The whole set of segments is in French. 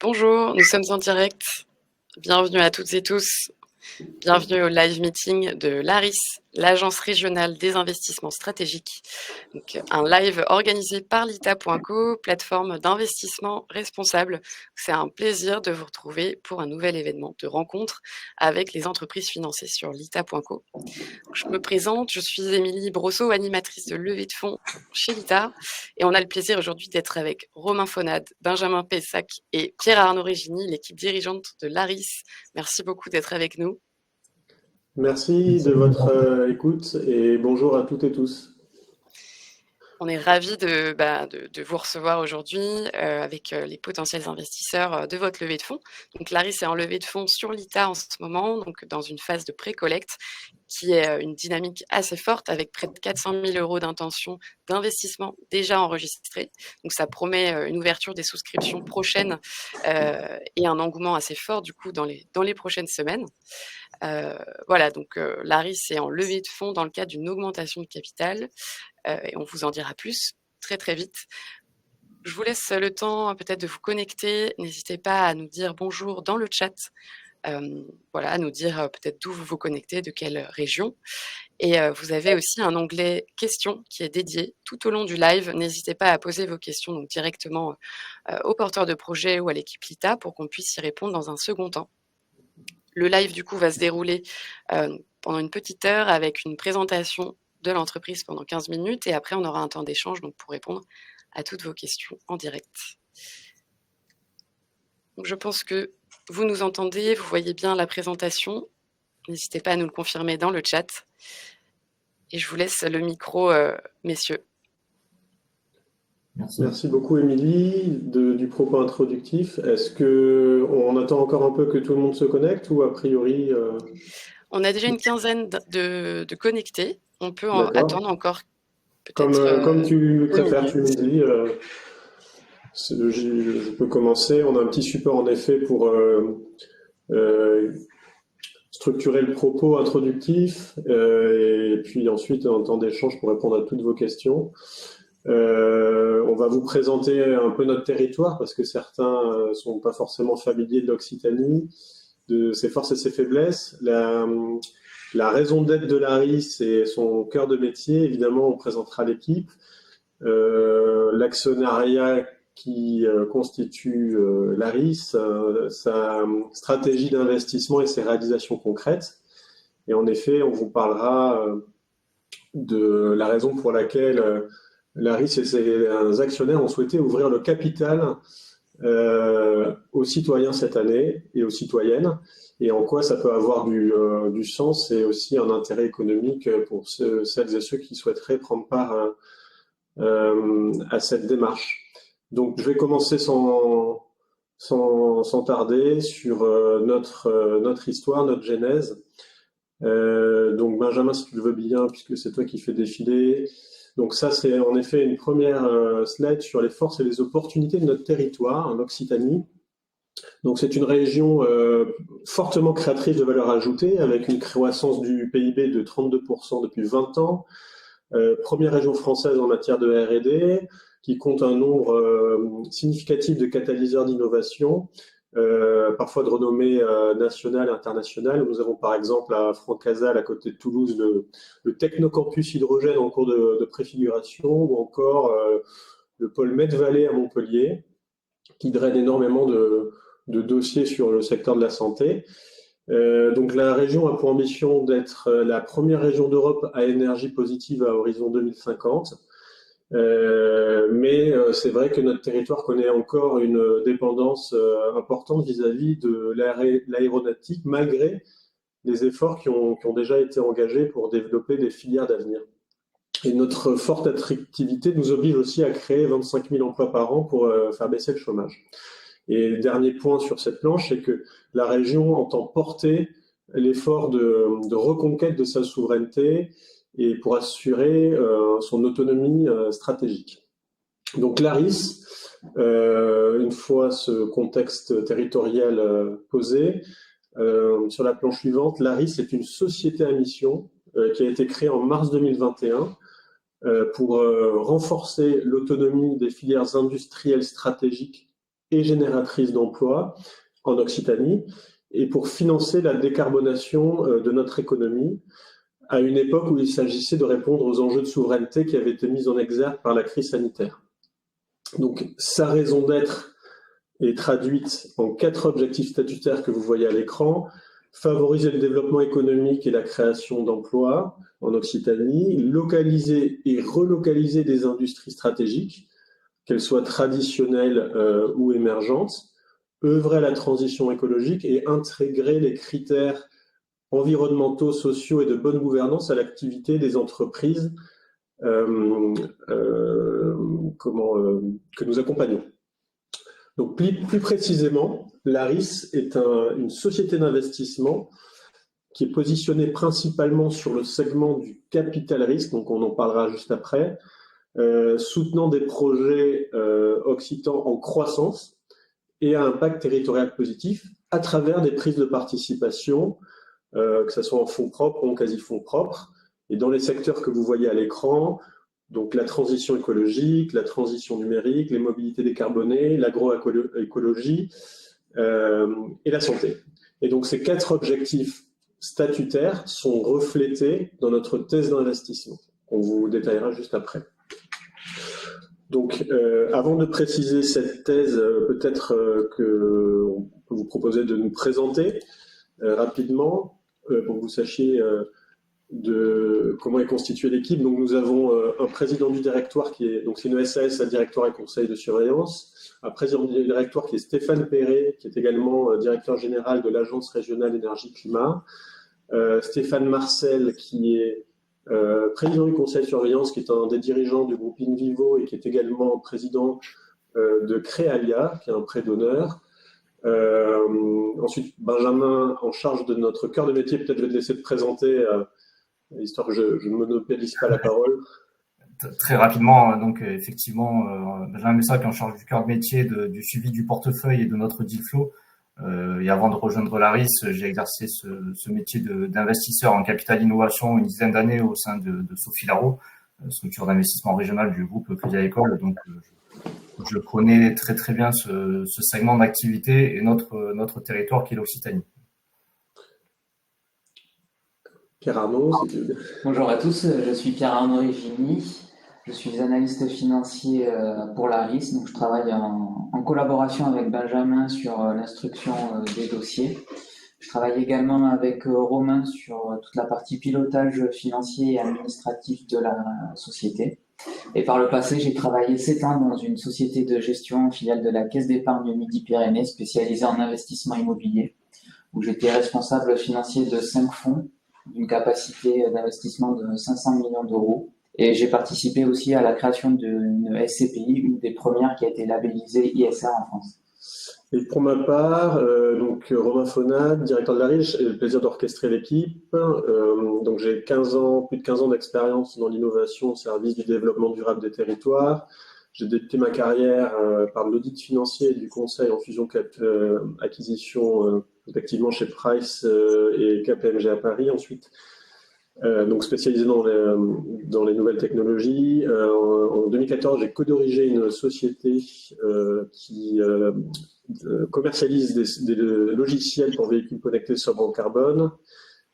Bonjour, nous sommes en direct. Bienvenue à toutes et tous. Bienvenue au live meeting de l'ARIS, l'Agence régionale des investissements stratégiques. Donc, un live organisé par l'ITA.co, plateforme d'investissement responsable. C'est un plaisir de vous retrouver pour un nouvel événement de rencontre avec les entreprises financées sur l'ITA.co. Je me présente, je suis Émilie Brosseau, animatrice de levée de fonds chez l'ITA, et on a le plaisir aujourd'hui d'être avec Romain Fonade, Benjamin Pessac et Pierre-Arnaud Régini, l'équipe dirigeante de l'ARIS. Merci beaucoup d'être avec nous. Merci de votre écoute et bonjour à toutes et tous. On est ravis de vous recevoir aujourd'hui avec les potentiels investisseurs de votre levée de fonds. Donc l'ARIS est en levée de fonds sur l'ITA en ce moment, donc dans une phase de pré-collecte qui est une dynamique assez forte avec près de 400 000 euros d'intention d'investissement déjà enregistrés. Donc ça promet une ouverture des souscriptions prochaines et un engouement assez fort du coup dans les prochaines semaines. Voilà, donc l'ARIS est en levée de fonds dans le cadre d'une augmentation de capital et on vous en dira plus très très vite. Je vous laisse le temps peut-être de vous connecter. N'hésitez pas à nous dire bonjour dans le chat. Voilà, à nous dire peut-être d'où vous vous connectez, de quelle région. Et vous avez aussi un onglet questions qui est dédié tout au long du live. N'hésitez pas à poser vos questions donc directement aux porteurs de projet ou à l'équipe LITA pour qu'on puisse y répondre dans un second temps. Le live, du coup, va se dérouler pendant une petite heure avec une présentation de l'entreprise pendant 15 minutes et après, on aura un temps d'échange donc pour répondre à toutes vos questions en direct. Donc, je pense que vous nous entendez, vous voyez bien la présentation. N'hésitez pas à nous le confirmer dans le chat. Et je vous laisse le micro, messieurs. Merci beaucoup Émilie du propos introductif. Est-ce qu'on attend encore un peu que tout le monde se connecte ou a priori On a déjà une quinzaine de connectés. On peut D'accord. attendre encore peut-être Comme tu 2 préfères, tu me minutes. dis. Je peux commencer. On a un petit support en effet pour euh, structurer le propos introductif et puis ensuite un temps d'échange pour répondre à toutes vos questions. On va vous présenter un peu notre territoire parce que certains ne sont pas forcément familiers de l'Occitanie, de ses forces et ses faiblesses. La raison d'être de l'ARIS et son cœur de métier, évidemment, on présentera l'équipe. L'actionnariat qui constitue l'ARIS, sa stratégie d'investissement et ses réalisations concrètes. Et en effet, on vous parlera de la raison pour laquelle l'ARIS et ses actionnaires ont souhaité ouvrir le capital aux citoyens cette année et aux citoyennes, et en quoi ça peut avoir du sens et aussi un intérêt économique pour celles et ceux qui souhaiteraient prendre part à cette démarche. Donc je vais commencer sans tarder sur notre histoire, notre genèse. Donc Benjamin, si tu le veux bien, puisque c'est toi qui fais défiler. Donc ça, c'est en effet une première slide sur les forces et les opportunités de notre territoire, en Occitanie. Donc c'est une région fortement créatrice de valeur ajoutée, avec une croissance du PIB de 32% depuis 20 ans. Première région française en matière de R&D, qui compte un nombre significatif de catalyseurs d'innovation, parfois de renommée nationale et internationale. Nous avons par exemple à Francazal, à côté de Toulouse, le Technocampus Hydrogène en cours de préfiguration, ou encore le pôle Med-Vallée à Montpellier, qui draine énormément de dossiers sur le secteur de la santé. Donc la région a pour ambition d'être la première région d'Europe à énergie positive à horizon 2050. Mais c'est vrai que notre territoire connaît encore une dépendance importante vis-à-vis de l'aéronautique, malgré les efforts qui ont déjà été engagés pour développer des filières d'avenir. Et notre forte attractivité nous oblige aussi à créer 25 000 emplois par an pour faire baisser le chômage. Et dernier point sur cette planche, c'est que la région entend porter l'effort de reconquête de sa souveraineté et pour assurer son autonomie stratégique. Donc l'ARIS, une fois ce contexte territorial posé, sur la planche suivante, l'ARIS est une société à mission qui a été créée en mars 2021 pour renforcer l'autonomie des filières industrielles stratégiques et génératrices d'emplois en Occitanie, et pour financer la décarbonation de notre économie, à une époque où il s'agissait de répondre aux enjeux de souveraineté qui avaient été mis en exergue par la crise sanitaire. Donc, sa raison d'être est traduite en 4 objectifs statutaires que vous voyez à l'écran. Favoriser le développement économique et la création d'emplois en Occitanie, localiser et relocaliser des industries stratégiques, qu'elles soient traditionnelles ou émergentes, œuvrer à la transition écologique et intégrer les critères environnementaux, sociaux et de bonne gouvernance à l'activité des entreprises que nous accompagnons. Donc, plus précisément, l'ARIS est une société d'investissement qui est positionnée principalement sur le segment du capital risque, donc on en parlera juste après, soutenant des projets occitans en croissance et à impact territorial positif à travers des prises de participation, que ce soit en fonds propres ou en quasi-fonds propres, et dans les secteurs que vous voyez à l'écran, donc la transition écologique, la transition numérique, les mobilités décarbonées, l'agroécologie et la santé. Et donc ces 4 objectifs statutaires sont reflétés dans notre thèse d'investissement, qu'on vous détaillera juste après. Donc, avant de préciser cette thèse, peut-être qu'on peut vous proposer de nous présenter rapidement pour que vous sachiez de comment est constituée l'équipe. Donc, nous avons un président du directoire donc c'est une SAS, un directoire et conseil de surveillance, un président du directoire qui est Stéphane Perret, qui est également directeur général de l'Agence régionale énergie-climat, Stéphane Marcel, qui est président du conseil de surveillance, qui est un des dirigeants du groupe InVivo et qui est également président de Créalia, qui est un prêt d'honneur. Ensuite, Benjamin, en charge de notre cœur de métier, peut-être je vais te laisser te présenter, histoire que je ne monopolise pas la parole. Très rapidement, donc effectivement, Benjamin Messac est en charge du cœur de métier, du suivi du portefeuille et de notre deal flow. Et avant de rejoindre l'ARIS, j'ai exercé ce métier d'investisseur en capital innovation une dizaine d'années au sein de Sophie Laro, structure d'investissement régional du groupe Crédit Agricole. Donc, je connais très très bien ce segment d'activité et notre territoire qui est l'Occitanie. Pierre Arnaud, bonjour à tous, je suis Pierre Arnaud Evigny, je suis analyste financier pour l'ARIS, donc je travaille en collaboration avec Benjamin sur l'instruction des dossiers. Je travaille également avec Romain sur toute la partie pilotage financier et administratif de la société. Et par le passé, j'ai travaillé 7 ans dans une société de gestion filiale de la Caisse d'épargne Midi-Pyrénées spécialisée en investissement immobilier, où j'étais responsable financier de 5 fonds d'une capacité d'investissement de 500 millions d'euros. Et j'ai participé aussi à la création d'une SCPI, une des premières qui a été labellisée ISR en France. Et pour ma part, donc Romain Fonat, directeur de l'ARIS, j'ai le plaisir d'orchestrer l'équipe. Donc j'ai plus de 15 ans d'expérience dans l'innovation au service du développement durable des territoires. J'ai débuté ma carrière par l'audit financier et du conseil en fusion acquisition, respectivement chez Price et KPMG à Paris. Ensuite, donc spécialisé dans les nouvelles technologies. En 2014, j'ai co-dirigé une société qui commercialise des logiciels pour véhicules connectés sobre en carbone.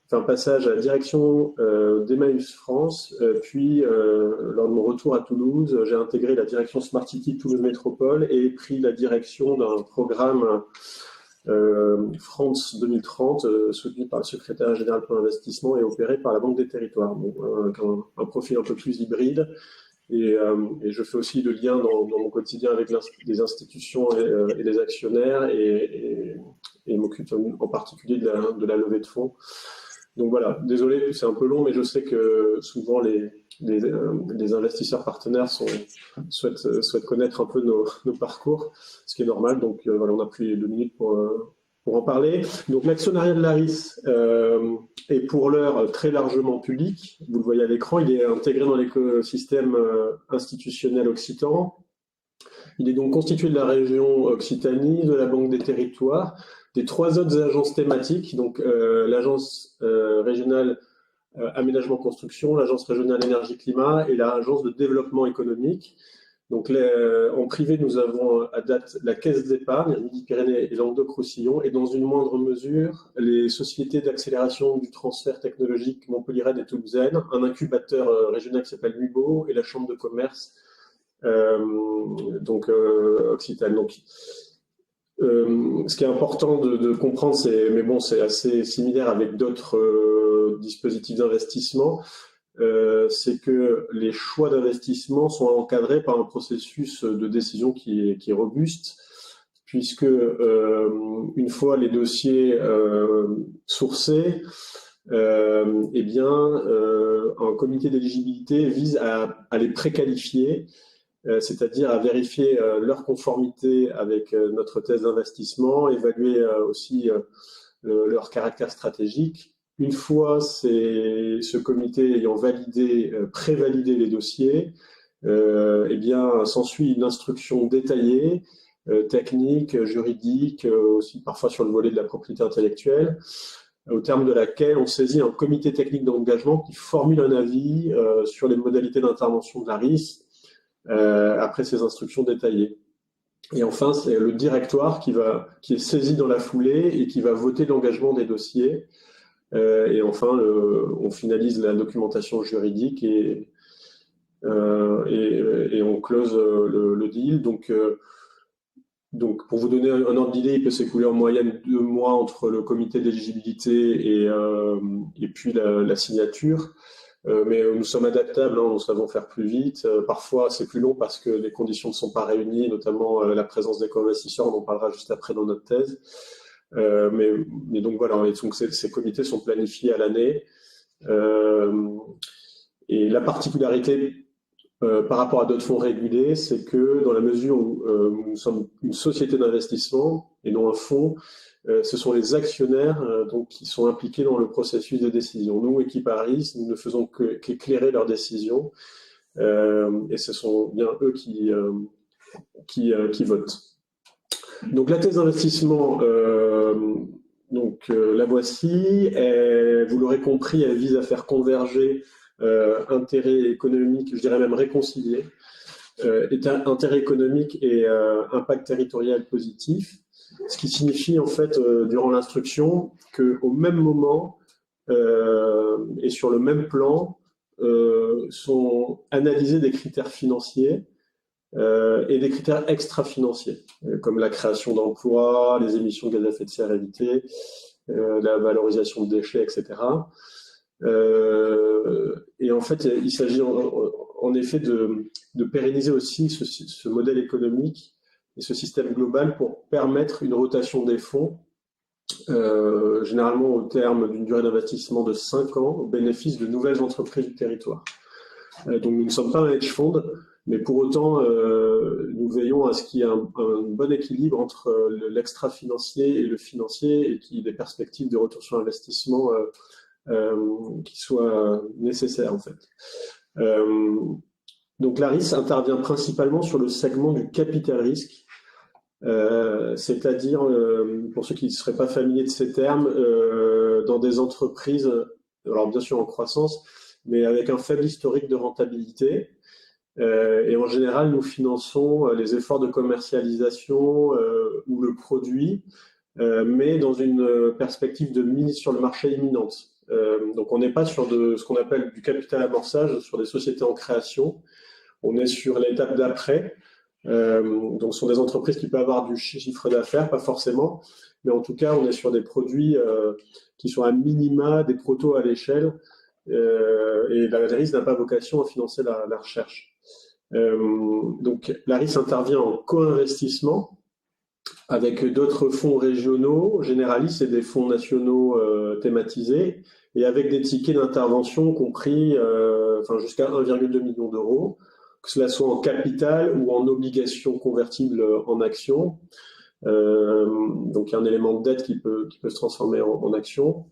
Fait un passage à la direction d'Emmaüs France, puis lors de mon retour à Toulouse, j'ai intégré la direction Smart City Toulouse Métropole et pris la direction d'un programme France 2030, soutenu par le secrétaire général pour l'investissement et opéré par la Banque des Territoires. Donc, un profil un peu plus hybride. Et je fais aussi le lien dans mon quotidien avec les institutions et les actionnaires et m'occupe en particulier de la levée de fonds. Donc voilà, désolé, c'est un peu long, mais je sais que souvent les investisseurs partenaires souhaitent connaître un peu nos parcours, ce qui est normal. Donc voilà, on a pris 2 minutes pour en parler. Donc l'actionnariat de l'ARIS est pour l'heure très largement public. Vous le voyez à l'écran, il est intégré dans l'écosystème institutionnel occitan. Il est donc constitué de la région Occitanie, de la Banque des Territoires, des 3 autres agences thématiques, donc l'agence régionale aménagement construction, l'agence régionale énergie climat et l'agence de développement économique. Donc, en privé, nous avons à date la Caisse d'épargne, Midi-Pyrénées et Languedoc-Roussillon, et dans une moindre mesure, les sociétés d'accélération du transfert technologique Montpellier et Toulousaine, un incubateur régional qui s'appelle MUBO et la Chambre de commerce Occitane. Donc, ce qui est important de comprendre, mais bon, c'est assez similaire avec d'autres dispositifs d'investissement, c'est que les choix d'investissement sont encadrés par un processus de décision qui est robuste, puisque une fois les dossiers sourcés, un comité d'éligibilité vise à les préqualifier, c'est-à-dire à vérifier leur conformité avec notre thèse d'investissement, évaluer aussi leur caractère stratégique. Une fois ce comité ayant prévalidé les dossiers, s'ensuit une instruction détaillée, technique, juridique, aussi parfois sur le volet de la propriété intellectuelle, au terme de laquelle on saisit un comité technique d'engagement qui formule un avis sur les modalités d'intervention de la RIS après ces instructions détaillées. Et enfin, c'est le directoire qui est saisi dans la foulée et qui va voter l'engagement des dossiers. Et enfin, on finalise la documentation juridique et on close le deal. Donc, pour vous donner un ordre d'idée, il peut s'écouler en moyenne 2 mois entre le comité d'éligibilité et puis la signature. Mais nous sommes adaptables, hein, nous savons faire plus vite. Parfois, c'est plus long parce que les conditions ne sont pas réunies, notamment la présence des co-investisseurs, on en parlera juste après dans notre thèse. Mais donc voilà, et donc ces comités sont planifiés à l'année. Et la particularité par rapport à d'autres fonds régulés, c'est que dans la mesure où nous sommes une société d'investissement et non un fonds, ce sont les actionnaires qui sont impliqués dans le processus de décision. Nous, équipe Harris, nous ne faisons qu'éclairer leurs décisions et ce sont bien eux qui votent. Donc la thèse d'investissement, la voici. Vous l'aurez compris, elle vise à faire converger intérêt économique, je dirais même réconcilier, intérêt économique et impact territorial positif. Ce qui signifie en fait, durant l'instruction, qu'au même moment et sur le même plan sont analysés des critères financiers et des critères extra-financiers, comme la création d'emplois, les émissions de gaz à effet de serre évitées, la valorisation de déchets, etc. Et en fait, il s'agit en effet de pérenniser aussi ce modèle économique et ce système global pour permettre une rotation des fonds, généralement au terme d'une durée d'investissement de 5 ans, au bénéfice de nouvelles entreprises du territoire. Donc nous ne sommes pas un hedge fund, mais pour autant, nous veillons à ce qu'il y ait un bon équilibre entre l'extra-financier et le financier et qu'il y ait des perspectives de retour sur investissement qui soient nécessaires en fait. Donc l'ARIS intervient principalement sur le segment du capital risque, c'est-à-dire, pour ceux qui ne seraient pas familiers de ces termes, dans des entreprises, alors bien sûr en croissance, mais avec un faible historique de rentabilité. Et en général, nous finançons les efforts de commercialisation ou le produit, mais dans une perspective de mise sur le marché imminente. Donc on n'est pas sur ce qu'on appelle du capital amorçage, sur des sociétés en création. On est sur l'étape d'après. Donc ce sont des entreprises qui peuvent avoir du chiffre d'affaires, pas forcément, mais en tout cas on est sur des produits qui sont à minima des protos à l'échelle, et la RIS n'a pas vocation à financer la recherche. Donc la RIS intervient en co-investissement avec d'autres fonds régionaux généralistes et des fonds nationaux thématisés, et avec des tickets d'intervention compris jusqu'à 1,2 million d'euros, que cela soit en capital ou en obligations convertibles en actions. Donc il y a un élément de dette qui peut se transformer en action.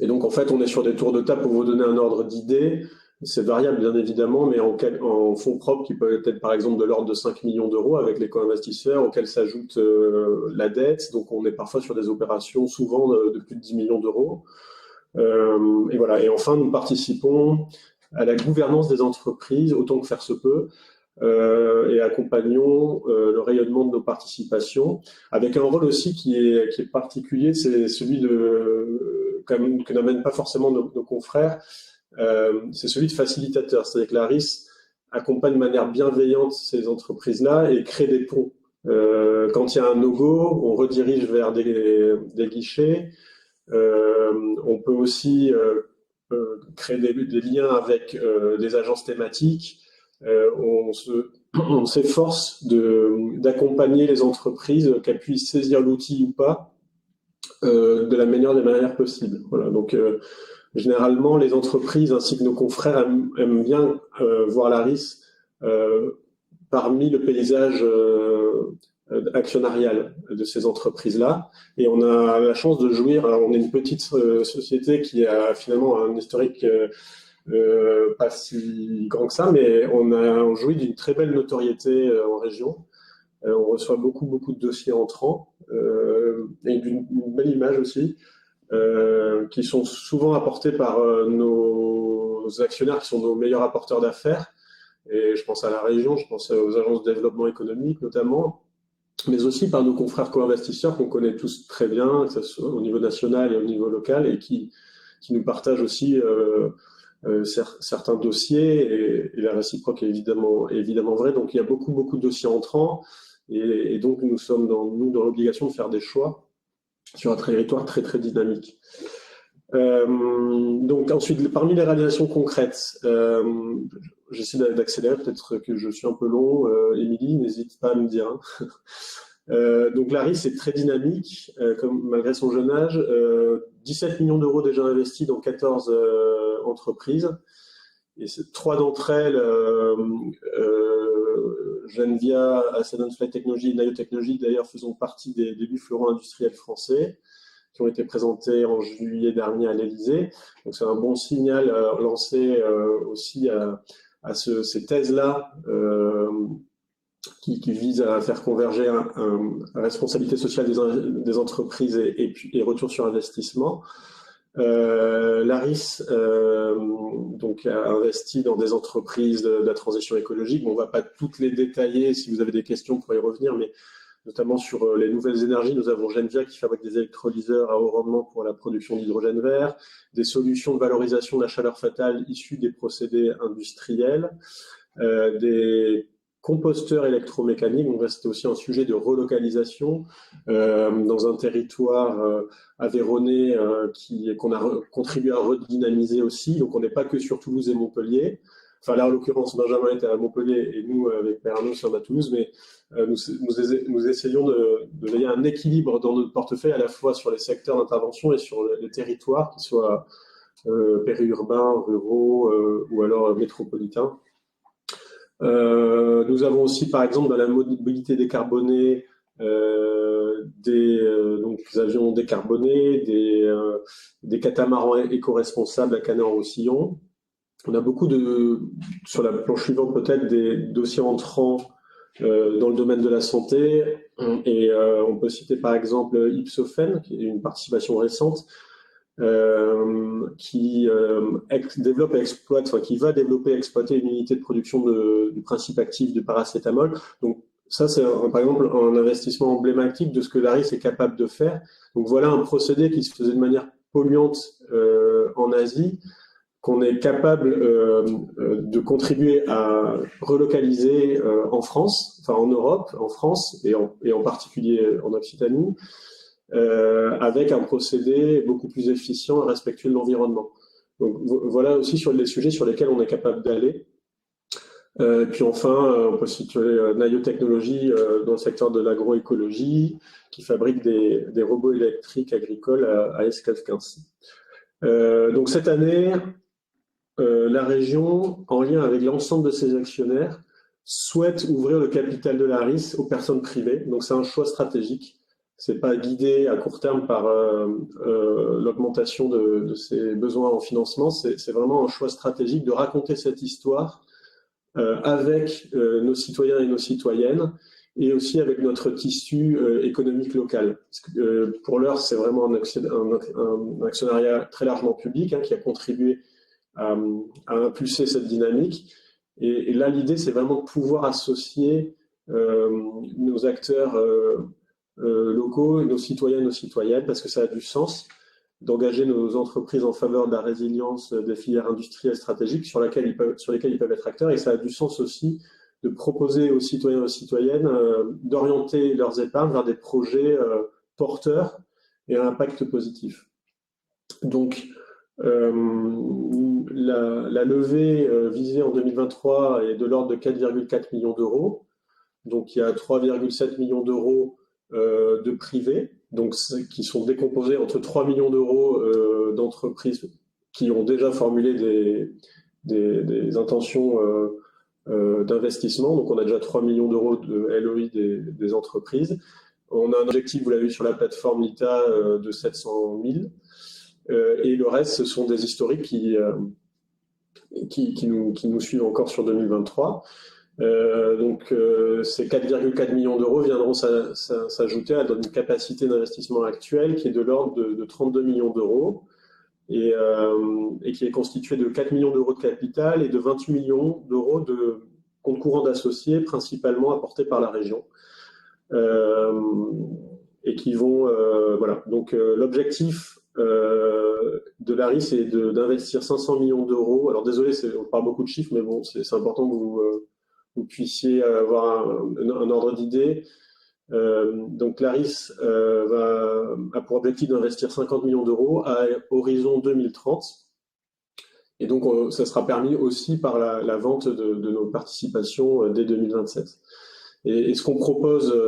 Et donc en fait on est sur des tours de table pour vous donner un ordre d'idée. C'est variable bien évidemment, mais en fonds propres qui peuvent être par exemple de l'ordre de 5 millions d'euros avec les co-investisseurs auxquels s'ajoute la dette. Donc on est parfois sur des opérations souvent de plus de 10 millions d'euros. Et voilà. Et enfin nous participons à la gouvernance des entreprises autant que faire se peut, et accompagnons le rayonnement de nos participations, avec un rôle aussi qui est particulier, c'est celui que n'amènent pas forcément nos confrères, c'est celui de facilitateur. C'est-à-dire que l'ARIS accompagne de manière bienveillante ces entreprises-là et crée des ponts. Quand il y a un no-go, on redirige vers des guichets. On peut aussi créer des liens avec des agences thématiques. On s'efforce d'accompagner les entreprises, qu'elles puissent saisir l'outil ou pas, de la meilleure des manières possibles. Voilà. Donc, généralement, les entreprises ainsi que nos confrères aiment bien voir l'ARIS parmi le paysage actionnarial de ces entreprises-là. Et on a la chance de jouir, on est une petite société qui a finalement un historique pas si grand que ça, mais on jouit d'une très belle notoriété en région. On reçoit beaucoup de dossiers entrants et d'une belle image aussi, qui sont souvent apportés par nos actionnaires qui sont nos meilleurs apporteurs d'affaires. Et je pense à la région, je pense aux agences de développement économique notamment, mais aussi par nos confrères co-investisseurs qu'on connaît tous très bien, que ce soit au niveau national et au niveau local, et qui nous partagent aussi certains dossiers, et la réciproque est évidemment vraie. Donc il y a beaucoup de dossiers entrants, et donc nous sommes dans l'obligation de faire des choix sur un territoire très dynamique. Donc ensuite, parmi les réalisations concrètes, j'essaie d'accélérer, peut-être que je suis un peu long, Émilie, n'hésite pas à me dire. Donc l'ARIS est très dynamique, malgré son jeune âge, 17 millions d'euros déjà investis dans 14 entreprises, et 3 d'entre elles, Genvia, Ascendant Flight Technology et Nayo Technology, d'ailleurs, faisant partie des débuts fleurons industriels français, qui ont été présentés en juillet dernier à l'Élysée. Donc c'est un bon signal lancé aussi à ces thèses-là qui visent à faire converger la responsabilité sociale des entreprises et retour sur investissement. L'ARIS donc a investi dans des entreprises de la transition écologique. Bon, on ne va pas toutes les détailler, si vous avez des questions, on pourra y revenir, mais notamment sur les nouvelles énergies, nous avons Genvia qui fabrique des électrolyseurs à haut rendement pour la production d'hydrogène vert, des solutions de valorisation de la chaleur fatale issues des procédés industriels, des composteurs électromécaniques. Donc, c'était aussi un sujet de relocalisation dans un territoire aveyronnais qu'on a contribué à redynamiser aussi. Donc, on n'est pas que sur Toulouse et Montpellier. Enfin, là, en l'occurrence, Benjamin était à Montpellier et nous, avec Père Arnaud, sommes à Toulouse, mais nous essayons de veiller à un équilibre dans notre portefeuille, à la fois sur les secteurs d'intervention et sur les territoires, qu'ils soient périurbains, ruraux ou alors métropolitains. Nous avons aussi, par exemple, dans la mobilité décarbonée, donc, des avions décarbonés, des catamarans éco-responsables à Canet-en-Roussillon. On a beaucoup sur la planche suivante peut-être, des dossiers entrants dans le domaine de la santé. Et on peut citer par exemple Ipsophène, qui est une participation récente, qui développe et exploite, enfin qui va développer et exploiter une unité de production du principe actif du paracétamol. Donc ça, c'est par exemple un investissement emblématique de ce que l'ARIS est capable de faire. Donc voilà un procédé qui se faisait de manière polluante en Asie, qu'on est capable de contribuer à relocaliser en France, enfin en Europe, en France et en particulier en Occitanie, avec un procédé beaucoup plus efficient et respectueux de l'environnement. Donc voilà aussi sur les sujets sur lesquels on est capable d'aller. Puis enfin, on peut situer Nayo Technology dans le secteur de l'agroécologie, qui fabrique des robots électriques agricoles à Escalquens. Donc cette année, la région, en lien avec l'ensemble de ses actionnaires, souhaite ouvrir le capital de l'ARIS aux personnes privées. Donc c'est un choix stratégique. C'est pas guidé à court terme par l'augmentation de ses besoins en financement. C'est vraiment un choix stratégique de raconter cette histoire avec nos citoyens et nos citoyennes, et aussi avec notre tissu économique local. Parce que, pour l'heure, c'est vraiment un actionnariat très largement public qui a contribué à impulser cette dynamique. Et là, l'idée, c'est vraiment de pouvoir associer nos acteurs locaux, nos citoyennes, parce que ça a du sens d'engager nos entreprises en faveur de la résilience des filières industrielles stratégiques sur lesquelles ils peuvent être acteurs. Et ça a du sens aussi de proposer aux citoyens et aux citoyennes d'orienter leurs épargnes vers des projets porteurs et à impact positif. Donc, la levée visée en 2023 est de l'ordre de 4,4 millions d'euros. Donc, il y a 3,7 millions d'euros de privés, donc, qui sont décomposés entre 3 millions d'euros d'entreprises qui ont déjà formulé des intentions d'investissement. Donc, on a déjà 3 millions d'euros de LOI des entreprises. On a un objectif, vous l'avez vu sur la plateforme LITA, de 700 000. Et le reste, ce sont des historiques qui nous suivent encore sur 2023. Donc, ces 4,4 millions d'euros viendront s'ajouter à une capacité d'investissement actuelle qui est de l'ordre de 32 millions d'euros et qui est constituée de 4 millions d'euros de capital et de 28 millions d'euros de compte courant d'associés, principalement apportés par la région. Et qui vont... voilà. Donc, l'objectif de l'ARI, c'est d'investir 500 millions d'euros. Alors, désolé, on parle beaucoup de chiffres, mais bon, c'est important que vous puissiez avoir un ordre d'idée. Donc, l'ARIS a pour objectif d'investir 50 millions d'euros à horizon 2030. Et donc, ça sera permis aussi par la vente de nos participations dès 2027. Et ce qu'on propose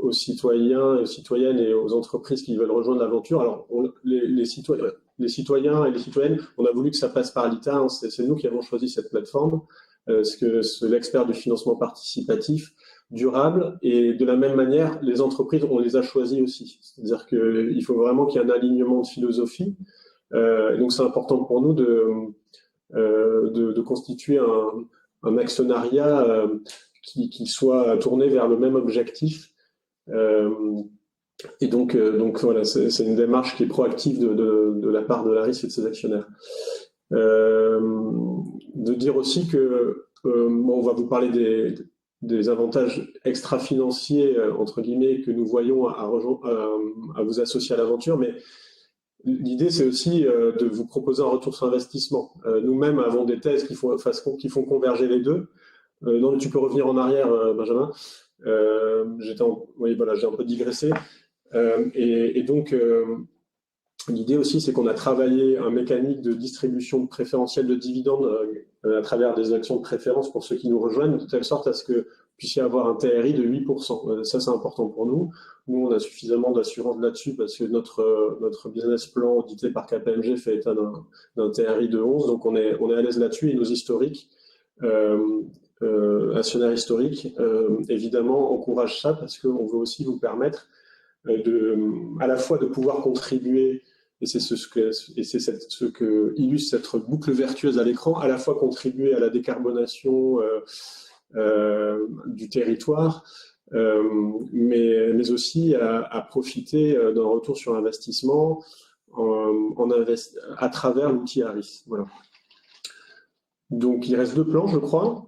aux citoyens et aux citoyennes et aux entreprises qui veulent rejoindre l'aventure, alors les citoyens et les citoyennes, on a voulu que ça passe par l'ITA, hein, c'est nous qui avons choisi cette plateforme, parce que c'est l'expert du financement participatif durable, et de la même manière, les entreprises, on les a choisies aussi. C'est-à-dire qu'il faut vraiment qu'il y ait un alignement de philosophie, donc c'est important pour nous de constituer un actionnariat qui soit tourné vers le même objectif. Et donc voilà, c'est une démarche qui est proactive de la part de l'ARIS et de ses actionnaires. De dire aussi que on va vous parler des avantages extra-financiers, entre guillemets, que nous voyons à vous associer à l'aventure, mais l'idée, c'est aussi de vous proposer un retour sur investissement. Nous-mêmes avons des thèses qui font converger les deux. Non, tu peux revenir en arrière, Benjamin. J'ai un peu digressé. Et donc, l'idée aussi, c'est qu'on a travaillé un mécanique de distribution préférentielle de dividendes à travers des actions de préférence pour ceux qui nous rejoignent, de telle sorte à ce que vous puissiez avoir un TRI de 8%. Ça, c'est important pour nous. Nous, on a suffisamment d'assurance là-dessus parce que notre business plan audité par KPMG fait état d'un TRI de 11. Donc, on est à l'aise là-dessus. Et nos historiques, actionnaires historiques, évidemment, encouragent ça parce qu'on veut aussi vous permettre à la fois de pouvoir contribuer, et c'est ce que illustre cette boucle vertueuse à l'écran, à la fois contribuer à la décarbonation du territoire, mais aussi à profiter d'un retour sur investissement à travers l'outil ARIS. Voilà. Donc, il reste 2 plans, je crois.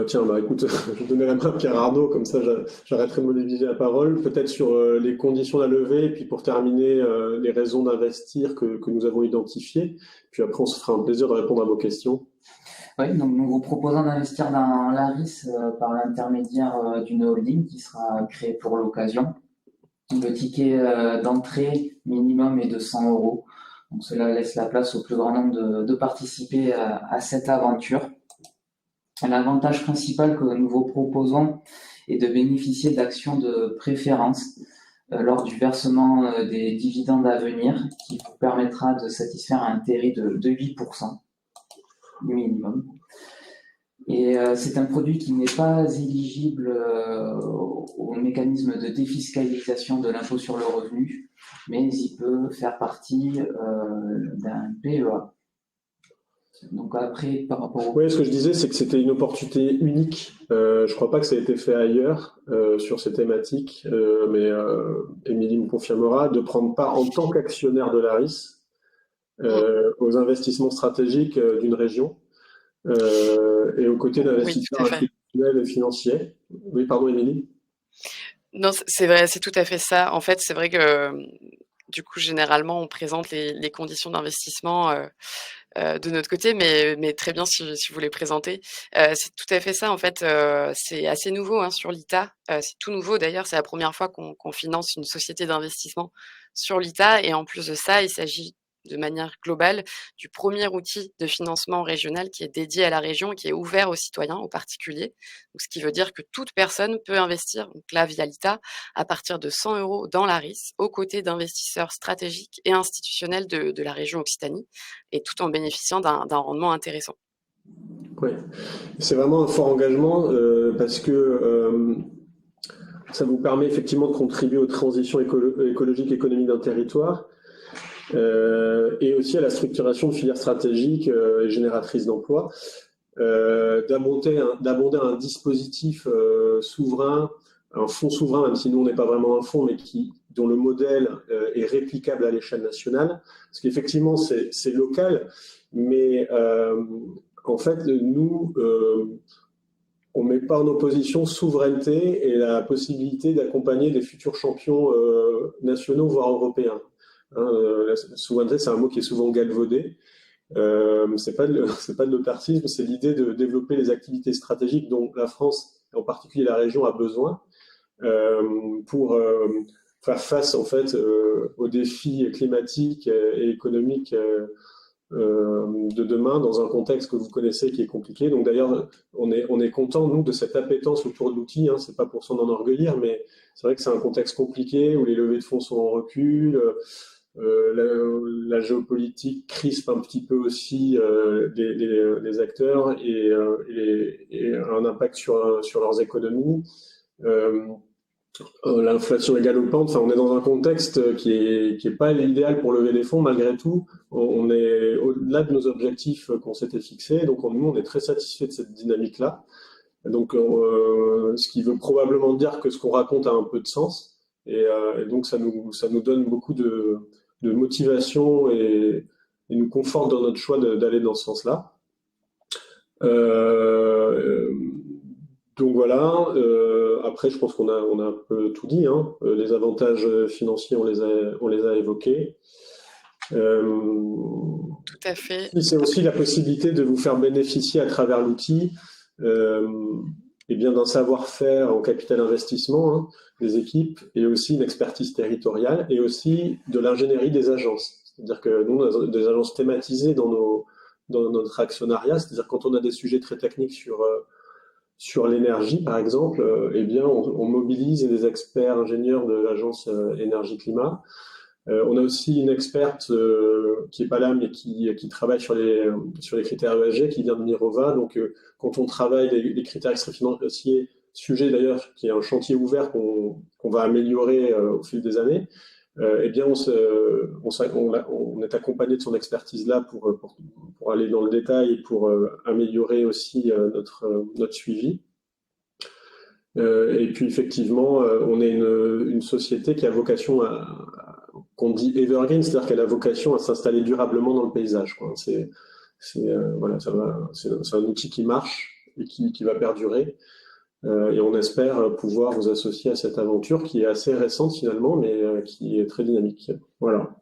Tiens, écoute, je vais donner la main à Pierre Arnaud, comme ça j'arrêterai de monopoliser la parole. Peut-être sur les conditions de la levée, et puis pour terminer, les raisons d'investir que nous avons identifiées. Puis après, on se fera un plaisir de répondre à vos questions. Oui, donc nous vous proposons d'investir dans l'ARIS par l'intermédiaire d'une holding qui sera créée pour l'occasion. Le ticket d'entrée minimum est de 100 euros. Donc cela laisse la place au plus grand nombre de participer à cette aventure. L'avantage principal que nous vous proposons est de bénéficier d'actions de préférence lors du versement des dividendes à venir, qui vous permettra de satisfaire un TRI de 8% minimum. Et c'est un produit qui n'est pas éligible au mécanisme de défiscalisation de l'impôt sur le revenu, mais il peut faire partie d'un PEA. Donc après, par rapport Oui, ce que je disais, c'est que c'était une opportunité unique. Je ne crois pas que ça ait été fait ailleurs sur ces thématiques, mais Émilie me confirmera, de prendre part en tant qu'actionnaire de l'ARIS aux investissements stratégiques d'une région. et aux côtés Oui, tout à d'investisseurs fait. institutionnels et financiers. Oui, pardon, Émilie. Non, c'est vrai, c'est tout à fait ça. En fait, c'est vrai que, du coup, généralement, on présente les conditions d'investissement, de notre côté, mais très bien si vous les présentez. C'est tout à fait ça, en fait, c'est assez nouveau, hein, sur l'ITA. C'est tout nouveau d'ailleurs, c'est la première fois qu'on finance une société d'investissement sur l'ITA et en plus de ça, il s'agit de manière globale du premier outil de financement régional qui est dédié à la région et qui est ouvert aux citoyens, aux particuliers. Donc ce qui veut dire que toute personne peut investir, donc là via l'ITA, à partir de 100 € dans l'ARIS, aux côtés d'investisseurs stratégiques et institutionnels de la région Occitanie et tout en bénéficiant d'un rendement intéressant. Oui, c'est vraiment un fort engagement parce que ça vous permet effectivement de contribuer aux transitions écologiques et économiques d'un territoire et aussi à la structuration de filières stratégiques et génératrices d'emplois, d'abonder un dispositif souverain, un fonds souverain, même si nous on n'est pas vraiment un fonds, mais dont le modèle est réplicable à l'échelle nationale, parce qu'effectivement c'est local, mais en fait nous on ne met pas en opposition souveraineté et la possibilité d'accompagner des futurs champions nationaux, voire européens. Hein, la souveraineté, c'est un mot qui est souvent galvaudé. C'est pas de l'autarcisme, c'est l'idée de développer les activités stratégiques dont la France, et en particulier la région, a besoin pour faire face en fait aux défis climatiques et économiques de demain dans un contexte que vous connaissez qui est compliqué. Donc d'ailleurs, on est content, nous, de cette appétence autour de l'outil. Hein. C'est pas pour s'en enorgueillir, mais c'est vrai que c'est un contexte compliqué où les levées de fonds sont en recul. La géopolitique crispe un petit peu aussi les acteurs et un impact sur leurs économies. Euh, L'inflation est galopante. Enfin, on est dans un contexte qui est pas l'idéal pour lever des fonds. Malgré tout, on est au-delà de nos objectifs qu'on s'était fixés. Donc, nous, on est très satisfait de cette dynamique-là. Donc, ce qui veut probablement dire que ce qu'on raconte a un peu de sens. Et donc, ça nous donne beaucoup de motivation et nous conforte dans notre choix d'aller dans ce sens-là. Euh, donc voilà, après je pense on a un peu tout dit, hein. Les avantages financiers on les a évoqués. Euh, Tout à fait. c'est aussi la possibilité de vous faire bénéficier à travers l'outil euh, et bien d'un savoir-faire en capital investissement hein, des équipes et aussi une expertise territoriale et aussi de l'ingénierie des agences. C'est-à-dire que nous, on a des agences thématisées dans notre actionnariat, c'est-à-dire quand on a des sujets très techniques sur l'énergie, par exemple, eh bien, on mobilise des experts ingénieurs de l'agence énergie-climat. On a aussi une experte qui est pas là, mais qui travaille sur les critères ESG, qui vient de Mirova. Donc, quand on travaille les critères extra-financiers, sujet d'ailleurs qui est un chantier ouvert qu'on va améliorer au fil des années, eh bien, on est accompagné de son expertise là pour aller dans le détail et pour améliorer aussi notre suivi. Et puis effectivement, on est une société qui a vocation qu'on dit evergreen, c'est-à-dire qu'elle a vocation à s'installer durablement dans le paysage, quoi. Voilà, c'est un outil qui marche et qui va perdurer. Et on espère pouvoir vous associer à cette aventure qui est assez récente finalement, mais qui est très dynamique. Voilà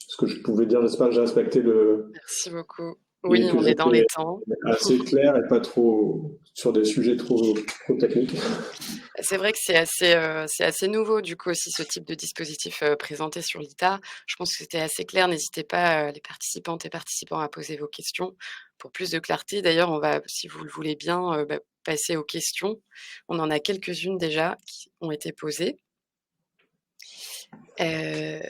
ce que je pouvais dire. J'espère que j'ai respecté Merci beaucoup. et Oui, que on est dans les j'étais temps. assez clair et pas trop sur des sujets trop techniques. C'est vrai que c'est assez nouveau, du coup, aussi, ce type de dispositif, présenté sur l'ITA. Je pense que c'était assez clair. N'hésitez pas, les participantes et participants à poser vos questions pour plus de clarté. D'ailleurs, on va, si vous le voulez bien, passer aux questions. On en a quelques-unes déjà qui ont été posées. Heu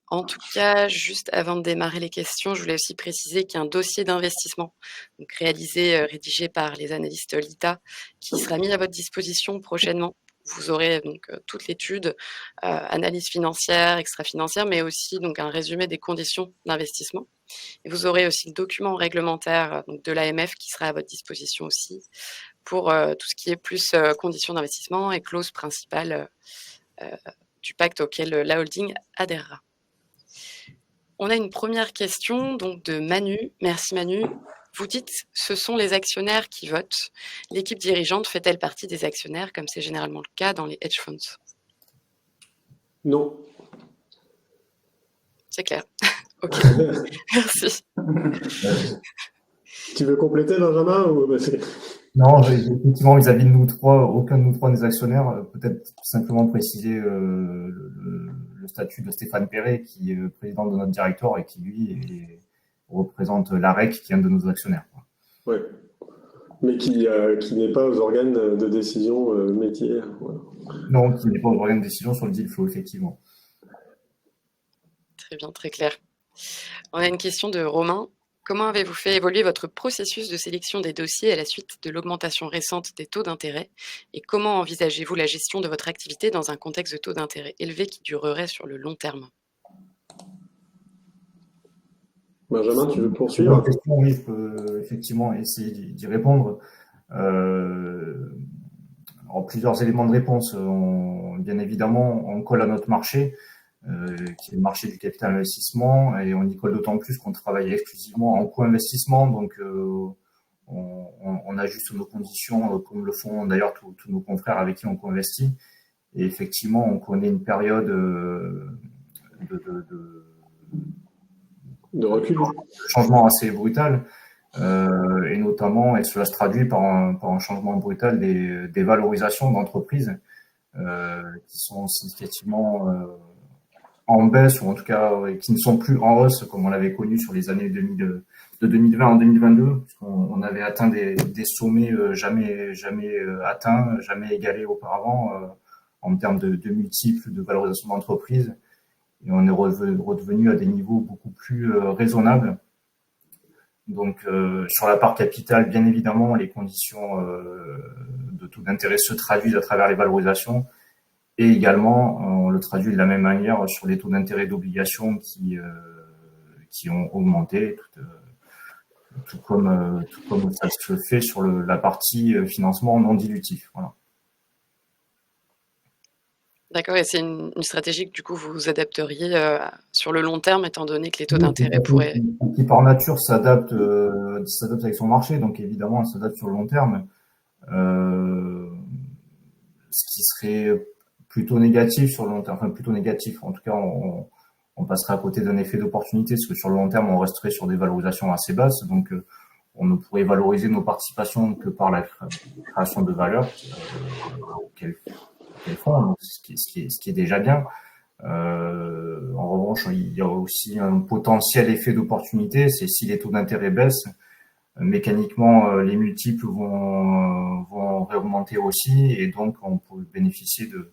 En tout cas, juste avant de démarrer les questions, je voulais aussi préciser qu'il y a un dossier d'investissement, donc réalisé, rédigé par les analystes l'ITA, qui sera mis à votre disposition prochainement. Vous aurez donc, toute l'étude, analyse financière, extra-financière, mais aussi donc un résumé des conditions d'investissement et vous aurez aussi le document réglementaire, donc de l'AMF qui sera à votre disposition aussi pour, tout ce qui est plus, conditions d'investissement et clauses principales, du pacte auquel la holding adhérera. On a une première question donc de Manu. Merci Manu. Vous dites, ce sont les actionnaires qui votent. L'équipe dirigeante fait-elle partie des actionnaires, comme c'est généralement le cas dans les hedge funds? Non. C'est clair. Ok, merci. Tu veux compléter, Benjamin ou... Non, effectivement, vis-à-vis de nous trois, aucun de nous trois n'est actionnaire. Peut-être simplement préciser le statut de Stéphane Perret, qui est le président de notre directoire et qui, lui, représente l'AREC, qui est un de nos actionnaires. Oui, mais qui n'est pas aux organes de décision métier. Voilà. Non, qui n'est pas aux organes de décision sur le deal flow, effectivement. Très bien, très clair. On a une question de Romain. Comment avez-vous fait évoluer votre processus de sélection des dossiers à la suite de l'augmentation récente des taux d'intérêt? Et comment envisagez-vous la gestion de votre activité dans un contexte de taux d'intérêt élevé qui durerait sur le long terme? Benjamin, tu veux poursuivre? Question, oui, je peux effectivement essayer d'y répondre. Plusieurs éléments de réponse. Bien évidemment, on colle à notre marché, qui est le marché du capital investissement, et on y colle d'autant plus qu'on travaille exclusivement en co-investissement, donc on ajuste nos conditions comme le font d'ailleurs tous nos confrères avec qui on co-investit. Et effectivement, on connaît une période de recul, changement assez brutal, et notamment, et cela se traduit par un changement brutal des valorisations d'entreprises qui sont significativement en baisse, ou en tout cas qui ne sont plus en hausse comme on l'avait connu sur les années de 2020 en 2022, puisqu'on avait atteint des sommets jamais atteints, jamais égalés auparavant en termes de multiples de valorisation d'entreprise, et on est redevenu à des niveaux beaucoup plus raisonnables. Donc sur la part capitale, bien évidemment, les conditions de taux d'intérêt se traduisent à travers les valorisations. Et également, on le traduit de la même manière sur les taux d'intérêt d'obligations qui ont augmenté, tout comme ça se fait sur la partie financement non dilutif. Voilà. D'accord, et c'est une stratégie que du coup vous adapteriez sur le long terme, étant donné que les taux d'intérêt pourraient... Qui par nature s'adapte avec son marché, donc évidemment elle s'adapte sur le long terme. Ce qui serait plutôt négatif sur le long terme, enfin plutôt négatif, en tout cas on passerait à côté d'un effet d'opportunité, parce que sur le long terme on resterait sur des valorisations assez basses, donc on ne pourrait valoriser nos participations que par la création de valeur qu'elles font, donc ce qui est déjà bien. En revanche, il y a aussi un potentiel effet d'opportunité, c'est si les taux d'intérêt baissent, mécaniquement les multiples vont réaugmenter aussi, et donc on peut bénéficier de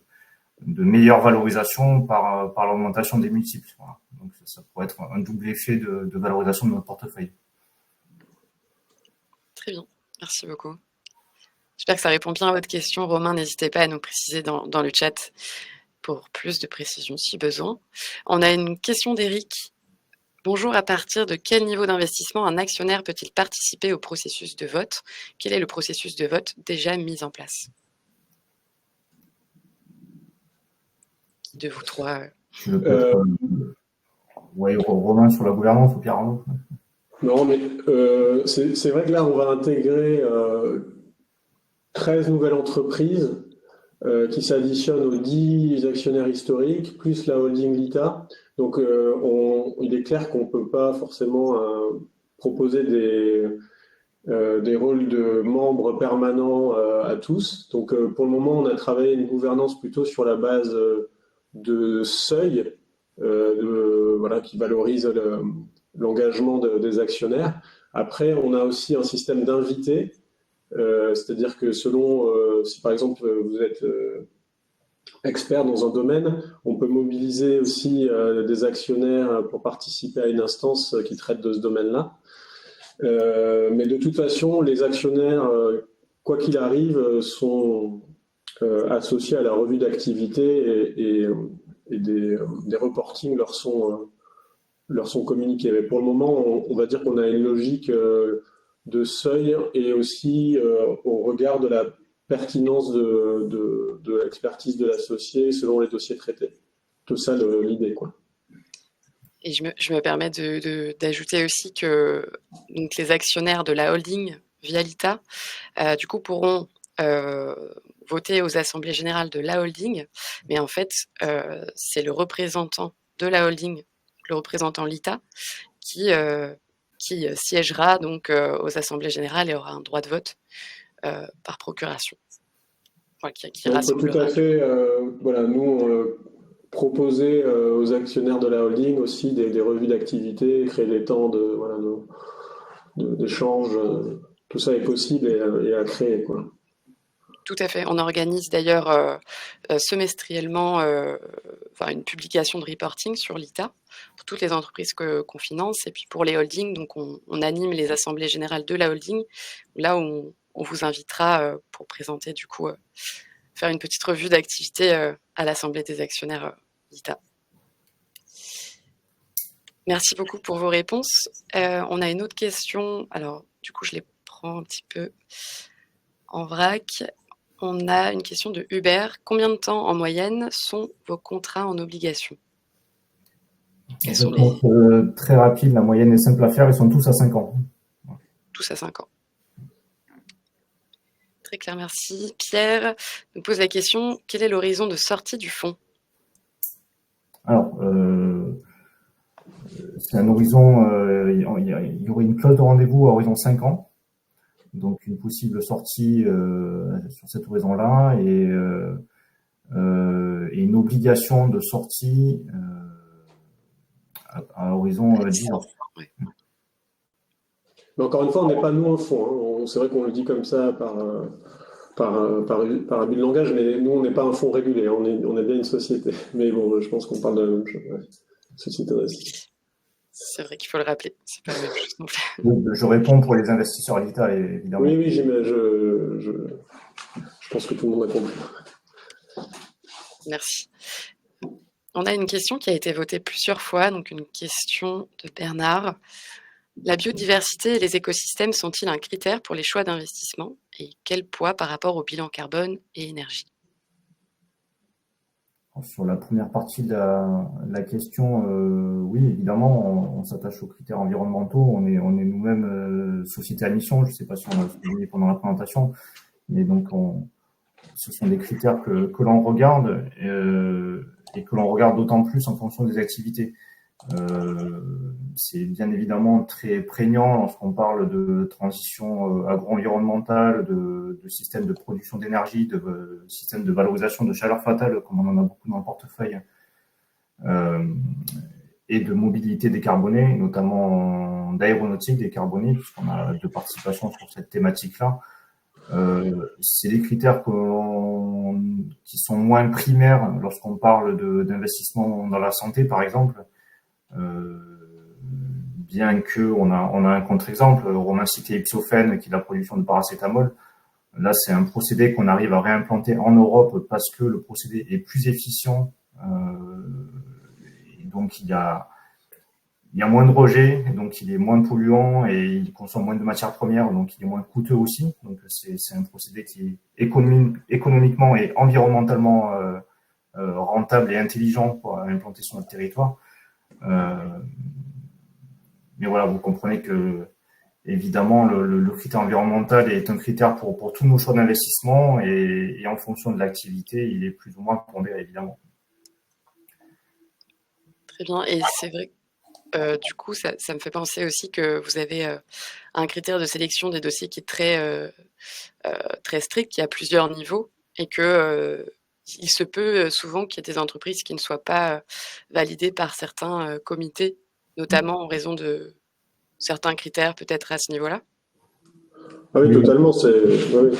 meilleures valorisations par l'augmentation des multiples. Voilà. Donc ça pourrait être un double effet de valorisation de notre portefeuille. Très bien, merci beaucoup. J'espère que ça répond bien à votre question. Romain, n'hésitez pas à nous préciser dans le chat pour plus de précision si besoin. On a une question d'Eric. Bonjour, à partir de quel niveau d'investissement un actionnaire peut-il participer au processus de vote? Quel est le processus de vote déjà mis en place? Qui de vous trois Romain sur la gouvernance ou Pierre Arnaud? Non, mais c'est vrai que là, on va intégrer 13 nouvelles entreprises qui s'additionnent aux 10 actionnaires historiques, plus la holding Lita. Donc, il est clair qu'on ne peut pas forcément proposer des rôles de membres permanents à tous. Donc, pour le moment, on a travaillé une gouvernance plutôt sur la base de seuil, qui valorise l'engagement des actionnaires. Après, on a aussi un système d'invités, c'est-à-dire que selon, si par exemple vous êtes expert dans un domaine, on peut mobiliser aussi des actionnaires pour participer à une instance qui traite de ce domaine-là. Mais de toute façon, les actionnaires, quoi qu'il arrive, sont associés à la revue d'activité et des reportings leur sont communiqués. Mais pour le moment, on va dire qu'on a une logique de seuil et aussi au regard de la pertinence de l'expertise de l'associé selon les dossiers traités. Tout ça, l'idée, quoi. Et je me permets d'ajouter aussi que donc, les actionnaires de la holding via l'ITA, du coup, pourront voter aux assemblées générales de la holding, mais en fait, c'est le représentant de la holding, le représentant l'ITA, qui siégera donc aux assemblées générales et aura un droit de vote par procuration. Enfin, qui On peut tout à rassemblera. fait, voilà, nous, proposer aux actionnaires de la holding aussi des revues d'activité, créer des temps voilà, d'échange. Tout ça est possible et à créer, quoi. Tout à fait. On organise d'ailleurs semestriellement une publication de reporting sur l'ITA pour toutes les entreprises qu'on finance. Et puis pour les holdings, donc on anime les assemblées générales de la holding, là où on vous invitera pour présenter du coup, faire une petite revue d'activité à l'assemblée des actionnaires l'ITA. Merci beaucoup pour vos réponses. On a une autre question. Alors du coup, je les prends un petit peu en vrac. On a une question de Hubert. Combien de temps en moyenne sont vos contrats en obligation? Très rapide, la moyenne est simple à faire, ils sont tous à 5 ans. Tous à 5 ans. Très clair, merci. Pierre nous pose la question, quel est l'horizon de sortie du fonds? Alors, c'est un horizon, il y aurait une clause de rendez-vous à horizon 5 ans. Donc une possible sortie sur cet horizon-là et une obligation de sortie à horizon 10 ans. Ouais. Mais encore une fois, on n'est pas nous un fonds. Hein. C'est vrai qu'on le dit comme ça par abus de langage, mais nous, on n'est pas un fonds régulé. Hein. On est bien une société. Mais bon, je pense qu'on parle de la même chose. Ouais. Société d'investissement. C'est vrai qu'il faut le rappeler. C'est pas la même chose non plus. Je réponds pour les investisseurs à l'ITA, évidemment. Oui, je pense que tout le monde a compris. Merci. On a une question qui a été votée plusieurs fois, donc une question de Bernard. La biodiversité et les écosystèmes sont-ils un critère pour les choix d'investissement et quel poids par rapport au bilan carbone et énergie? Sur la première partie de la question, oui, évidemment, on s'attache aux critères environnementaux. On est nous-mêmes société à mission. Je ne sais pas si on l'a souligné pendant la présentation, mais donc ce sont des critères que l'on regarde et que l'on regarde d'autant plus en fonction des activités. C'est bien évidemment très prégnant lorsqu'on parle de transition agro-environnementale, de système de production d'énergie, de système de valorisation de chaleur fatale, comme on en a beaucoup dans le portefeuille, et de mobilité décarbonée, notamment d'aéronautique décarbonée, puisqu'on a de participation sur cette thématique-là. C'est des critères qui sont moins primaires lorsqu'on parle d'investissement dans la santé, par exemple. Bien que on a un contre-exemple, Romain citait Ipsophène, qui est la production de paracétamol. Là, c'est un procédé qu'on arrive à réimplanter en Europe parce que le procédé est plus efficient. Et donc, il y a moins de rejets, donc il est moins polluant et il consomme moins de matières premières, donc il est moins coûteux aussi. Donc, c'est un procédé qui est économiquement et environnementalement rentable et intelligent pour implanter sur notre territoire. Mais voilà, vous comprenez que évidemment le critère environnemental est un critère pour tous nos choix d'investissement et en fonction de l'activité, il est plus ou moins pondéré évidemment. Très bien, et c'est vrai. Du coup, ça me fait penser aussi que vous avez un critère de sélection des dossiers qui est très strict, qui a plusieurs niveaux, et que il se peut souvent qu'il y ait des entreprises qui ne soient pas validées par certains comités, notamment en raison de certains critères peut-être à ce niveau-là. Ah oui, totalement. Comme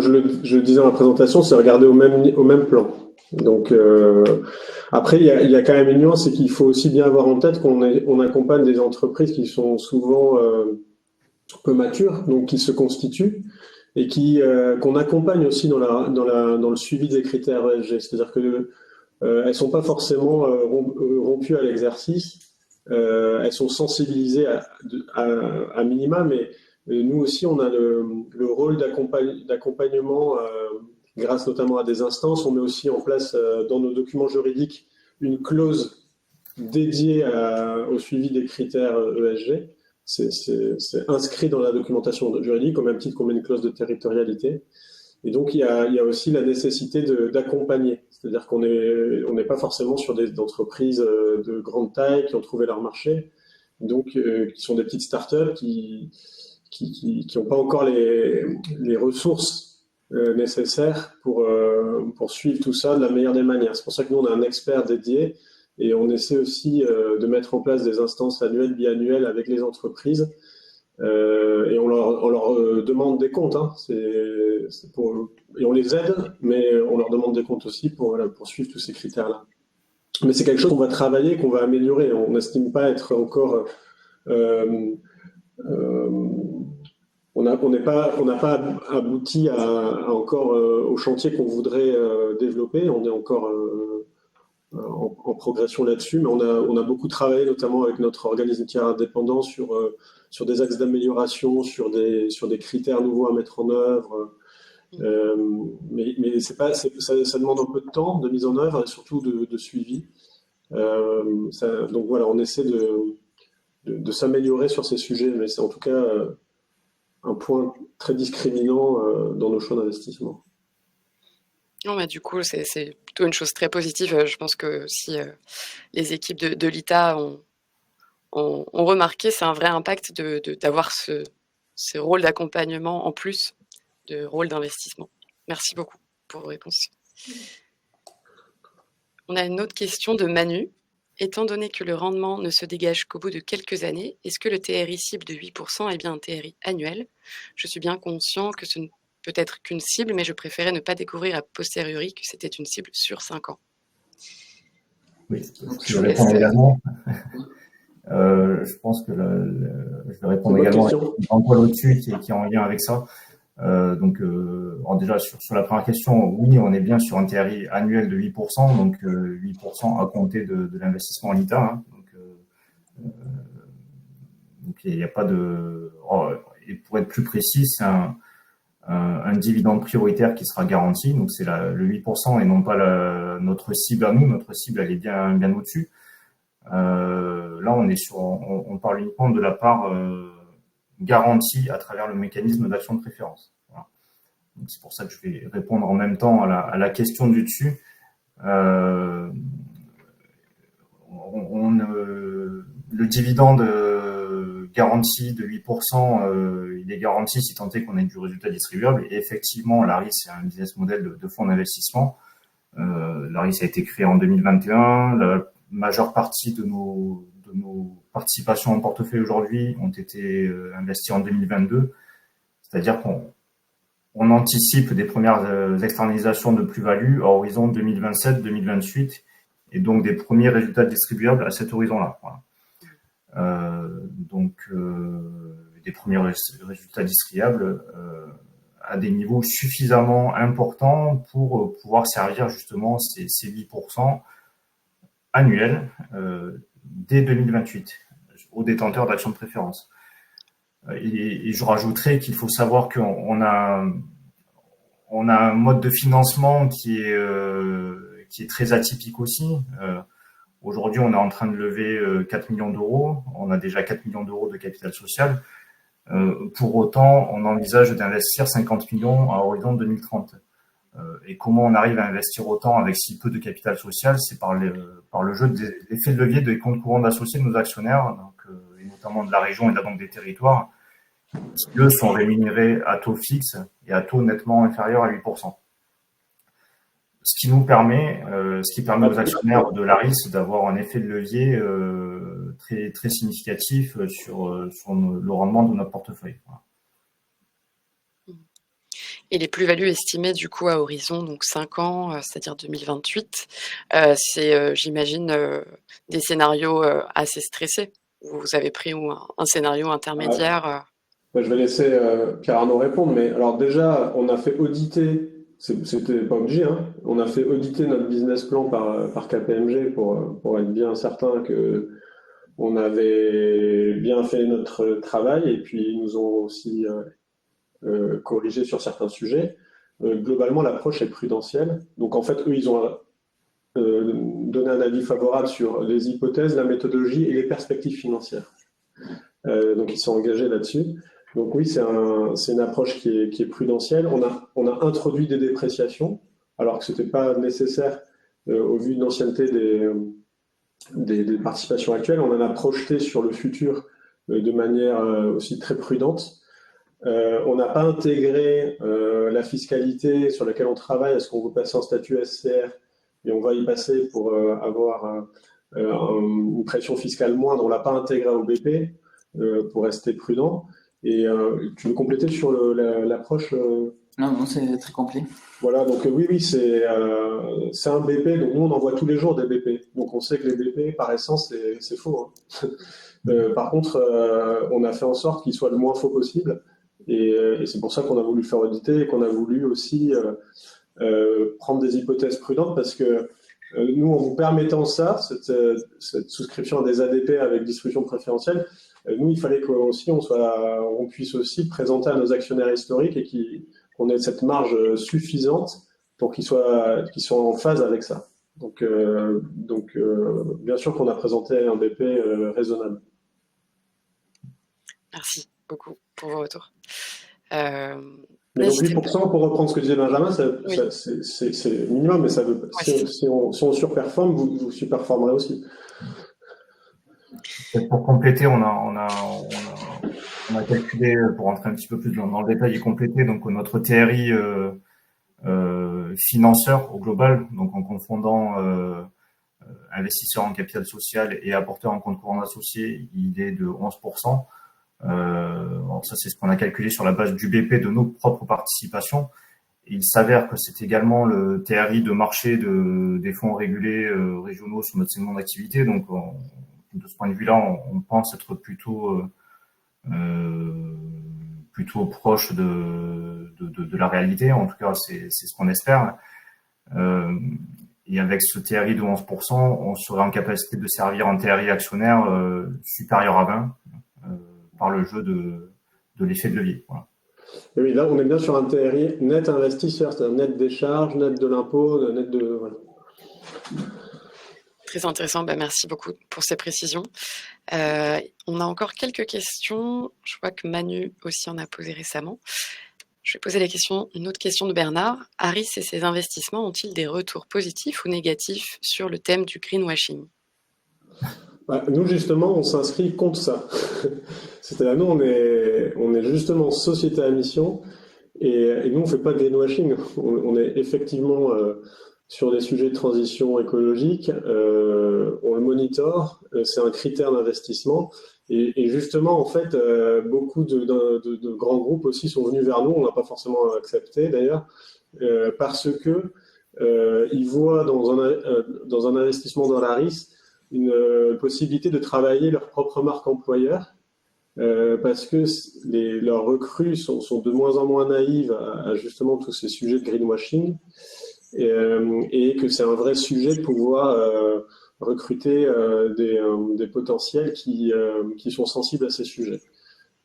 je le disais dans la présentation, c'est regarder au même plan. Donc après, il y a quand même une nuance, c'est qu'il faut aussi bien avoir en tête qu'on accompagne des entreprises qui sont souvent peu matures, donc qui se constituent et qu'on accompagne aussi dans le suivi des critères ESG. C'est-à-dire que elles sont pas forcément rompues à l'exercice. Elles sont sensibilisées à minima, mais nous aussi, on a le rôle d'accompagnement grâce notamment à des instances. On met aussi en place dans nos documents juridiques une clause dédié au suivi des critères ESG. C'est inscrit dans la documentation juridique au même titre qu'on met une clause de territorialité. Et donc, il y a aussi la nécessité d'accompagner. C'est-à-dire qu'on n'est pas forcément sur des entreprises de grande taille qui ont trouvé leur marché, donc qui sont des petites startups qui n'ont pas encore les ressources nécessaires pour suivre tout ça de la meilleure des manières. C'est pour ça que nous, on a un expert dédié et on essaie aussi de mettre en place des instances annuelles, biannuelles avec les entreprises. Et on leur demande des comptes, hein. Et on les aide, mais on leur demande des comptes aussi pour suivre tous ces critères-là. Mais c'est quelque chose qu'on va travailler, qu'on va améliorer. On n'estime pas être encore. Euh, euh, on n'a pas abouti encore au chantier qu'on voudrait développer. On est encore en progression là-dessus, mais on a beaucoup travaillé, notamment avec notre organisme tiers indépendant, sur des axes d'amélioration, sur des critères nouveaux à mettre en œuvre. Mais ça demande un peu de temps de mise en œuvre et surtout de suivi. Donc voilà, on essaie de s'améliorer sur ces sujets, mais c'est en tout cas un point très discriminant dans nos choix d'investissement. Non, mais du coup, c'est plutôt une chose très positive. Je pense que si les équipes de l'ITA ont remarqué, c'est un vrai impact d'avoir ce rôle d'accompagnement en plus de rôle d'investissement. Merci beaucoup pour vos réponses. On a une autre question de Manu. Étant donné que le rendement ne se dégage qu'au bout de quelques années, est-ce que le TRI cible de 8% est bien un TRI annuel? Je suis bien conscient que ce ne peut être qu'une cible, mais je préférais ne pas découvrir a posteriori que c'était une cible sur 5 ans. Oui, je vais répondre également. Je pense que je vais répondre également à Jean-Paul au-dessus qui est en lien avec ça. Déjà sur la première question, oui, on est bien sur un TRI annuel de 8%, donc 8% à compter de l'investissement en ITA. Hein, donc il n'y a pas de. Et pour être plus précis, c'est un dividende prioritaire qui sera garanti. Donc c'est le 8% et non pas notre cible à nous. Notre cible, elle est bien au-dessus. Là, on parle uniquement de la part garantie à travers le mécanisme d'action de préférence. Voilà. Donc c'est pour ça que je vais répondre en même temps à la question du dessus. Le dividende garanti de 8%, il est garanti si tant est qu'on ait du résultat distribuable. Et effectivement, l'ARIS, c'est un business model de fonds d'investissement. L'ARIS a été créé en 2021. La majeure partie de nos participations en portefeuille aujourd'hui ont été investies en 2022. C'est-à-dire qu'on anticipe des premières externalisations de plus-value à horizon 2027-2028 et donc des premiers résultats distribuables à cet horizon-là. Voilà. Des premiers résultats distribuables à des niveaux suffisamment importants pour pouvoir servir justement ces 8% annuels dès 2028 aux détenteurs d'actions de préférence. Et je rajouterai qu'il faut savoir qu'on a un mode de financement qui est très atypique aussi. Aujourd'hui, on est en train de lever 4 millions d'euros. On a déjà 4 millions d'euros de capital social. Pour autant, on envisage d'investir 50 millions à horizon 2030. Et comment on arrive à investir autant avec si peu de capital social? C'est par le jeu des effets de levier des comptes courants d'associés de nos actionnaires, et notamment de la région et de la Banque des Territoires, qui, eux, sont rémunérés à taux fixe et à taux nettement inférieur à 8%. Ce qui permet aux actionnaires de l'ARIS d'avoir un effet de levier très, très significatif sur le rendement de notre portefeuille. Voilà. Et les plus-values estimées du coup à horizon, donc 5 ans, c'est-à-dire 2028, c'est, j'imagine, des scénarios assez stressés. Vous avez pris un scénario intermédiaire. Je vais laisser Pierre Arnaud répondre, mais alors déjà, on a fait auditer. C'était pas obligé, hein. On a fait auditer notre business plan par KPMG pour être bien certain que on avait bien fait notre travail et puis ils nous ont aussi corrigé sur certains sujets. Globalement, l'approche est prudentielle. Donc en fait, eux, ils ont donner un avis favorable sur les hypothèses, la méthodologie et les perspectives financières. Donc ils sont engagés là-dessus. Donc oui, c'est une approche qui est prudentielle. On a introduit des dépréciations, alors que ce n'était pas nécessaire au vu de l'ancienneté des participations actuelles. On en a projeté sur le futur de manière aussi très prudente. On n'a pas intégré la fiscalité sur laquelle on travaille. Est-ce qu'on veut passer en statut SCR et on va y passer pour avoir une pression fiscale moindre. On ne l'a pas intégré au BP pour rester prudent. Et tu veux compléter sur l'approche Non, c'est très complet. Voilà, donc oui, c'est un BP. Donc nous, on envoie tous les jours des BP. Donc on sait que les BP, par essence, c'est faux. Hein. Par contre, on a fait en sorte qu'ils soient le moins faux possible. Et c'est pour ça qu'on a voulu le faire auditer et qu'on a voulu aussi prendre des hypothèses prudentes parce que nous, en vous permettant ça, cette souscription à des ADP avec distribution préférentielle, nous, il fallait on puisse aussi présenter à nos actionnaires historiques et qu'on ait cette marge suffisante pour qu'ils soient en phase avec ça. Donc bien sûr qu'on a présenté un BP raisonnable. Merci beaucoup pour vos retours. Mais donc 8%, pour reprendre ce que disait Benjamin, Oui. c'est minimum, mais ça veut, si on surperforme, vous surperformerez aussi. Pour compléter, on a calculé, pour rentrer un petit peu plus dans le détail et compléter, donc notre TRI financeur au global, donc en confondant investisseurs en capital social et apporteurs en compte courant associé, il est de 11%. Alors ça, c'est ce qu'on a calculé sur la base du BP de nos propres participations. Il s'avère que c'est également le TRI de marché des fonds régulés régionaux sur notre segment d'activité. Donc, de ce point de vue-là, on pense être plutôt proche de la réalité. En tout cas, c'est ce qu'on espère. Et avec ce TRI de 11%, on serait en capacité de servir un TRI actionnaire supérieur à 20 par le jeu de l'effet de levier. Voilà. Et oui, là, on est bien sur un TRI net investisseur, c'est-à-dire net des charges, net de l'impôt, net de... Voilà. Très intéressant, merci beaucoup pour ces précisions. On a encore quelques questions. Je vois que Manu aussi en a posé récemment. Je vais poser une autre question de Bernard. Harris et ses investissements ont-ils des retours positifs ou négatifs sur le thème du greenwashing ? Nous, justement, on s'inscrit contre ça. C'est-à-dire, nous, on est justement société à mission et nous, on ne fait pas de greenwashing. On est effectivement sur des sujets de transition écologique. On le monitore. C'est un critère d'investissement. Et justement, en fait, beaucoup de grands groupes aussi sont venus vers nous. On n'a pas forcément accepté, d'ailleurs, parce que ils voient dans un investissement dans l'Harris une possibilité de travailler leur propre marque employeur parce que leurs recrues sont de moins en moins naïves à justement tous ces sujets de greenwashing et que c'est un vrai sujet de pouvoir recruter des potentiels qui sont sensibles à ces sujets.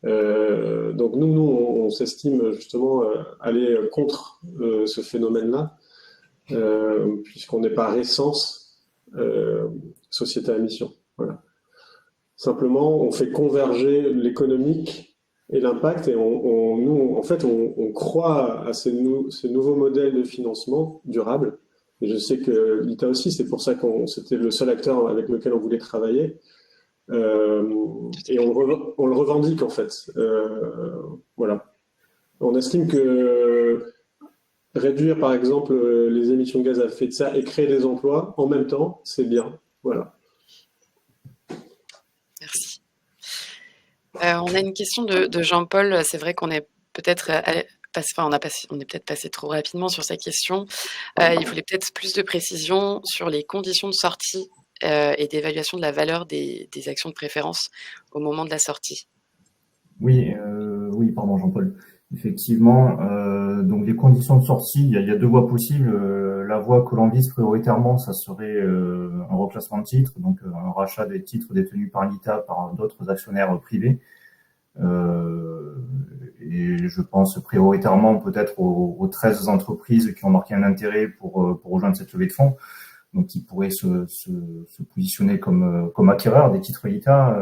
Donc nous on s'estime justement aller contre ce phénomène-là puisqu'on n'est par essence société à mission. Voilà. Simplement, on fait converger l'économique et l'impact et nous, en fait, on croit à ces nouveaux modèles de financement durable. Et je sais que l'ITA aussi, c'est pour ça c'était le seul acteur avec lequel on voulait travailler. Et on le revendique, en fait. Voilà. On estime que réduire, par exemple, les émissions de gaz à effet de serre et créer des emplois en même temps, c'est bien. Voilà. Merci. On a une question de Jean-Paul. C'est vrai qu'on est peut-être on est peut-être passé trop rapidement sur sa question. Il voulait peut-être plus de précision sur les conditions de sortie et d'évaluation de la valeur des actions de préférence au moment de la sortie. Oui, pardon Jean-Paul. Effectivement, donc les conditions de sortie, il y a deux voies possibles. La voie que l'on vise prioritairement, ça serait un reclassement de titres, donc un rachat des titres détenus par l'ITA par d'autres actionnaires privés. Et je pense prioritairement peut-être aux 13 entreprises qui ont marqué un intérêt pour rejoindre cette levée de fonds. donc qui pourrait se positionner comme acquéreur des titres LITA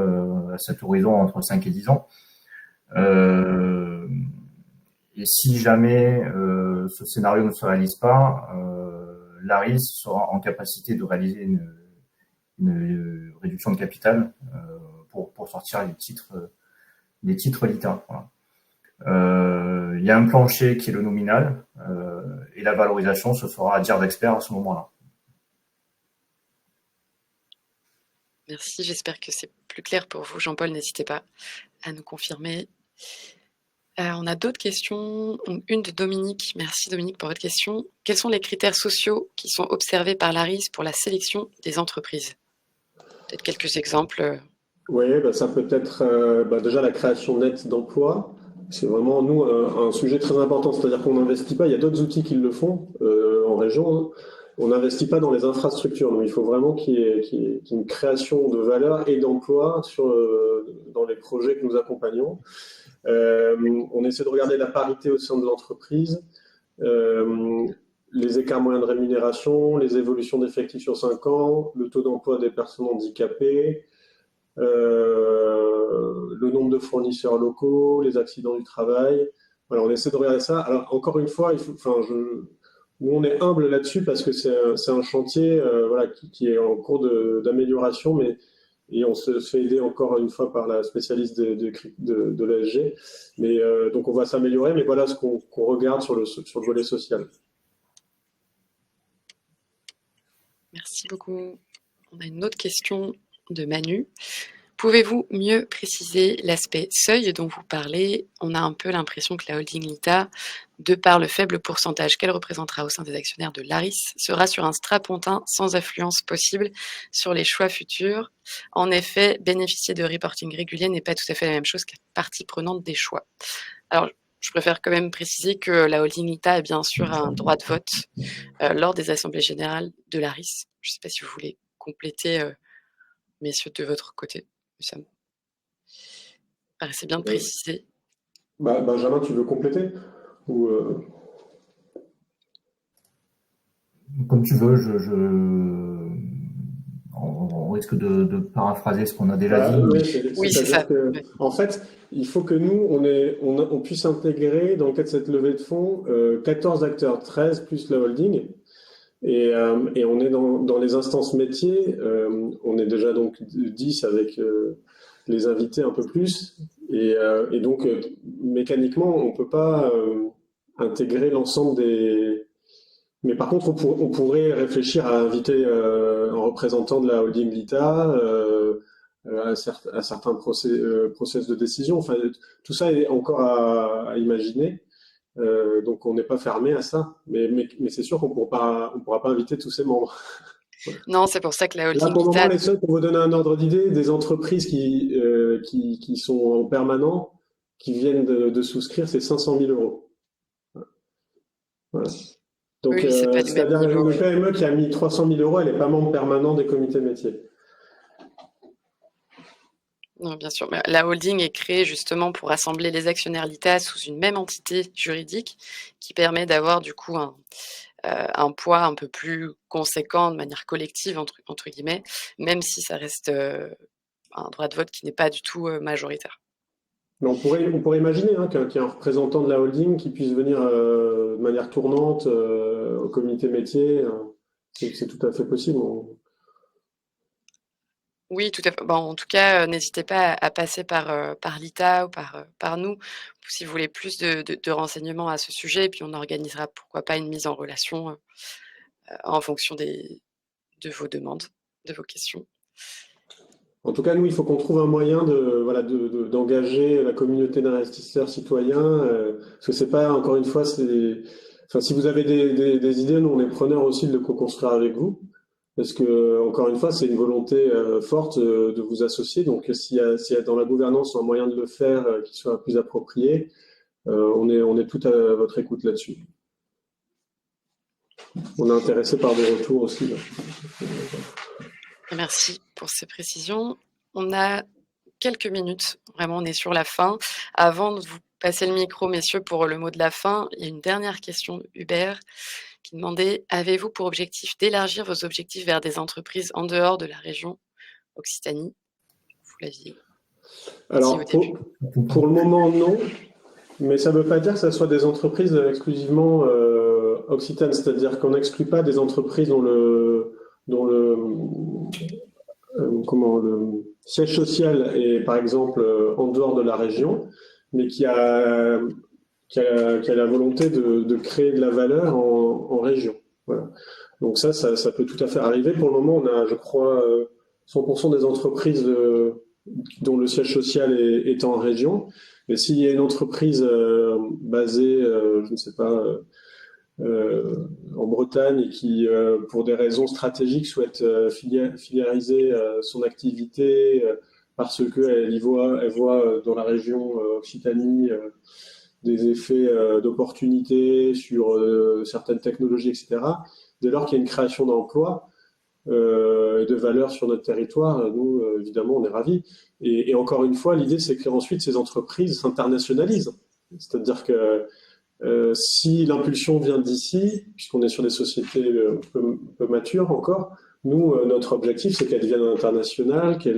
à cet horizon entre 5 et 10 ans. Et si jamais ce scénario ne se réalise pas, l'ARIS sera en capacité de réaliser une réduction de capital pour sortir les titres LITA. Voilà. Il y a un plancher qui est le nominal et la valorisation se fera à dire d'expert à ce moment-là. Merci, j'espère que c'est plus clair pour vous. Jean-Paul, n'hésitez pas à nous confirmer. On a d'autres questions. Une de Dominique. Merci Dominique pour votre question. Quels sont les critères sociaux qui sont observés par l'ARIS pour la sélection des entreprises? Peut-être quelques exemples. Oui, ça peut être déjà la création nette d'emplois. C'est vraiment, nous, un sujet très important. C'est-à-dire qu'on n'investit pas, il y a d'autres outils qui le font en région. Hein. On n'investit pas dans les infrastructures. Donc, il faut vraiment qu'il y ait une création de valeur et d'emplois dans les projets que nous accompagnons. On essaie de regarder la parité au sein de l'entreprise, les écarts moyens de rémunération, les évolutions d'effectifs sur 5 ans, le taux d'emploi des personnes handicapées, le nombre de fournisseurs locaux, les accidents du travail. Voilà, on essaie de regarder ça. Alors, encore une fois, nous, on est humble là-dessus parce que c'est un chantier qui est en cours d'amélioration, et on se fait aider encore une fois par la spécialiste de l'ESG. Mais donc, on va s'améliorer, mais voilà ce qu'on regarde sur le volet social. Merci beaucoup. On a une autre question de Manu. Pouvez-vous mieux préciser l'aspect seuil dont vous parlez? On a un peu l'impression que la holding LITA, de par le faible pourcentage qu'elle représentera au sein des actionnaires de l'ARIS, sera sur un strapontin sans influence possible sur les choix futurs. En effet, bénéficier de reporting régulier n'est pas tout à fait la même chose qu'être partie prenante des choix. Alors, je préfère quand même préciser que la holding LITA a bien sûr un droit de vote lors des assemblées générales de l'ARIS. Je ne sais pas si vous voulez compléter, messieurs, de votre côté. Ça me paraissait bien de préciser. Benjamin, tu veux compléter ou Comme tu veux, on risque de paraphraser ce qu'on a déjà dit. Oui, c'est ça. En fait, il faut que nous, on puisse intégrer, dans le cadre de cette levée de fonds, 14 acteurs, 13 plus la holding. Et on est dans les instances métiers, on est déjà donc 10 avec les invités un peu plus. Et donc, mécaniquement, on ne peut pas intégrer l'ensemble des... Mais par contre, on pourrait réfléchir à inviter un représentant de la holding LITA à certains process de décision. Enfin, tout ça est encore à imaginer. Donc, on n'est pas fermé à ça. Mais c'est sûr qu'on ne pourra pas inviter tous ses membres. Non, c'est pour ça que la holding Là, pour le moment, LITA... les seuls, pour vous donner un ordre d'idée, des entreprises qui sont en permanent, qui viennent de souscrire, c'est 500 000 euros. Voilà. Donc, Oui, c'est pas le même c'est-à-dire niveau. une PME qui a mis 300 000 euros, elle n'est pas membre permanent des comités métiers. Non, bien sûr. Mais la holding est créée justement pour rassembler les actionnaires LITA sous une même entité juridique qui permet d'avoir du coup un poids un peu plus conséquent de manière collective, entre guillemets, même si ça reste un droit de vote qui n'est pas du tout majoritaire. Mais on pourrait imaginer qu'il y ait un représentant de la holding qui puisse venir de manière tournante au comité métier. C'est tout à fait possible. Oui, tout à fait. Bon, en tout cas, n'hésitez pas à passer par l'ITA ou par nous si vous voulez plus de renseignements à ce sujet. Et puis, on organisera, pourquoi pas, une mise en relation en fonction de vos demandes, de vos questions. En tout cas, nous, il faut qu'on trouve un moyen d'engager la communauté d'investisseurs citoyens, parce que c'est pas, encore une fois, enfin, si vous avez des idées, nous, on est preneurs aussi de le co-construire avec vous, parce que, encore une fois, c'est une volonté forte de vous associer. Donc, s'il y a dans la gouvernance un moyen de le faire qui soit plus approprié, on est tout à votre écoute là-dessus. On est intéressé par des retours aussi. Là. Merci pour ces précisions. On a quelques minutes, vraiment on est sur la fin. Avant de vous passer le micro, messieurs, pour le mot de la fin, il y a une dernière question de Hubert qui demandait: avez-vous pour objectif d'élargir vos objectifs vers des entreprises en dehors de la région Occitanie? Vous l'aviez Alors, dit au début. pour le moment, non. Mais ça ne veut pas dire que ce soit des entreprises exclusivement occitanes, c'est-à-dire qu'on n'exclut pas des entreprises dont le siège social est par exemple en dehors de la région, mais qui a la volonté de créer de la valeur en région. Voilà. Donc ça peut tout à fait arriver. Pour le moment, on a, je crois, 100% des entreprises dont le siège social est en région. Mais s'il y a une entreprise basée, je ne sais pas, en Bretagne et qui, pour des raisons stratégiques, souhaite filialiser son activité parce qu'elle voit dans la région Occitanie des effets d'opportunité sur certaines technologies, etc. Dès lors qu'il y a une création d'emplois, de valeur sur notre territoire, nous, évidemment, on est ravis. Et encore une fois, l'idée, c'est qu'ensuite, ces entreprises s'internationalisent. C'est-à-dire que si l'impulsion vient d'ici, puisqu'on est sur des sociétés peu matures encore, nous, notre objectif, c'est qu'elles deviennent internationales, que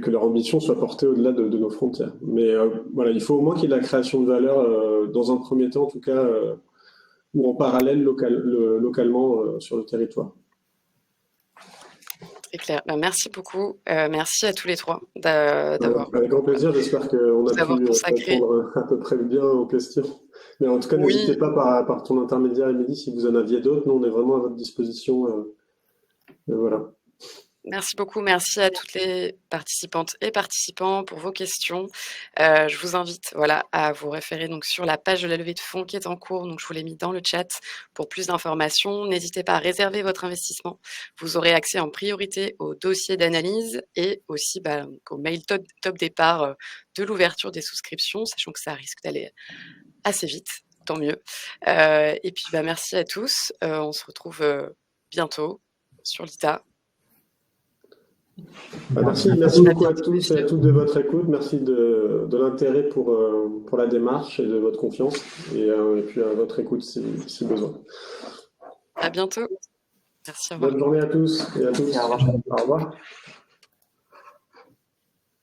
leur ambition soit portée au-delà de nos frontières. Mais voilà, il faut au moins qu'il y ait de la création de valeur, dans un premier temps, en tout cas, ou en parallèle localement sur le territoire. C'est clair. Merci beaucoup. Merci à tous les trois d'avoir. Avec grand plaisir, j'espère qu'on a pu répondre à peu près bien aux questions. Mais en tout cas, n'hésitez pas par ton intermédiaire, Émilie, si vous en aviez d'autres. Nous, on est vraiment à votre disposition. Voilà. Merci beaucoup, merci à toutes les participantes et participants pour vos questions. Je vous invite à vous référer donc sur la page de la levée de fonds qui est en cours, donc je vous l'ai mis dans le chat pour plus d'informations. N'hésitez pas à réserver votre investissement. Vous aurez accès en priorité au dossier d'analyse et aussi au mail top départ de l'ouverture des souscriptions, sachant que ça risque d'aller assez vite, tant mieux. Et puis merci à tous, on se retrouve bientôt sur l'ITA. Merci beaucoup à tous et à toutes de votre écoute. Merci de l'intérêt pour la démarche et de votre confiance. Et puis à votre écoute si besoin. À bientôt. Merci. Bonne journée à tous et à toutes. Au revoir. Au revoir.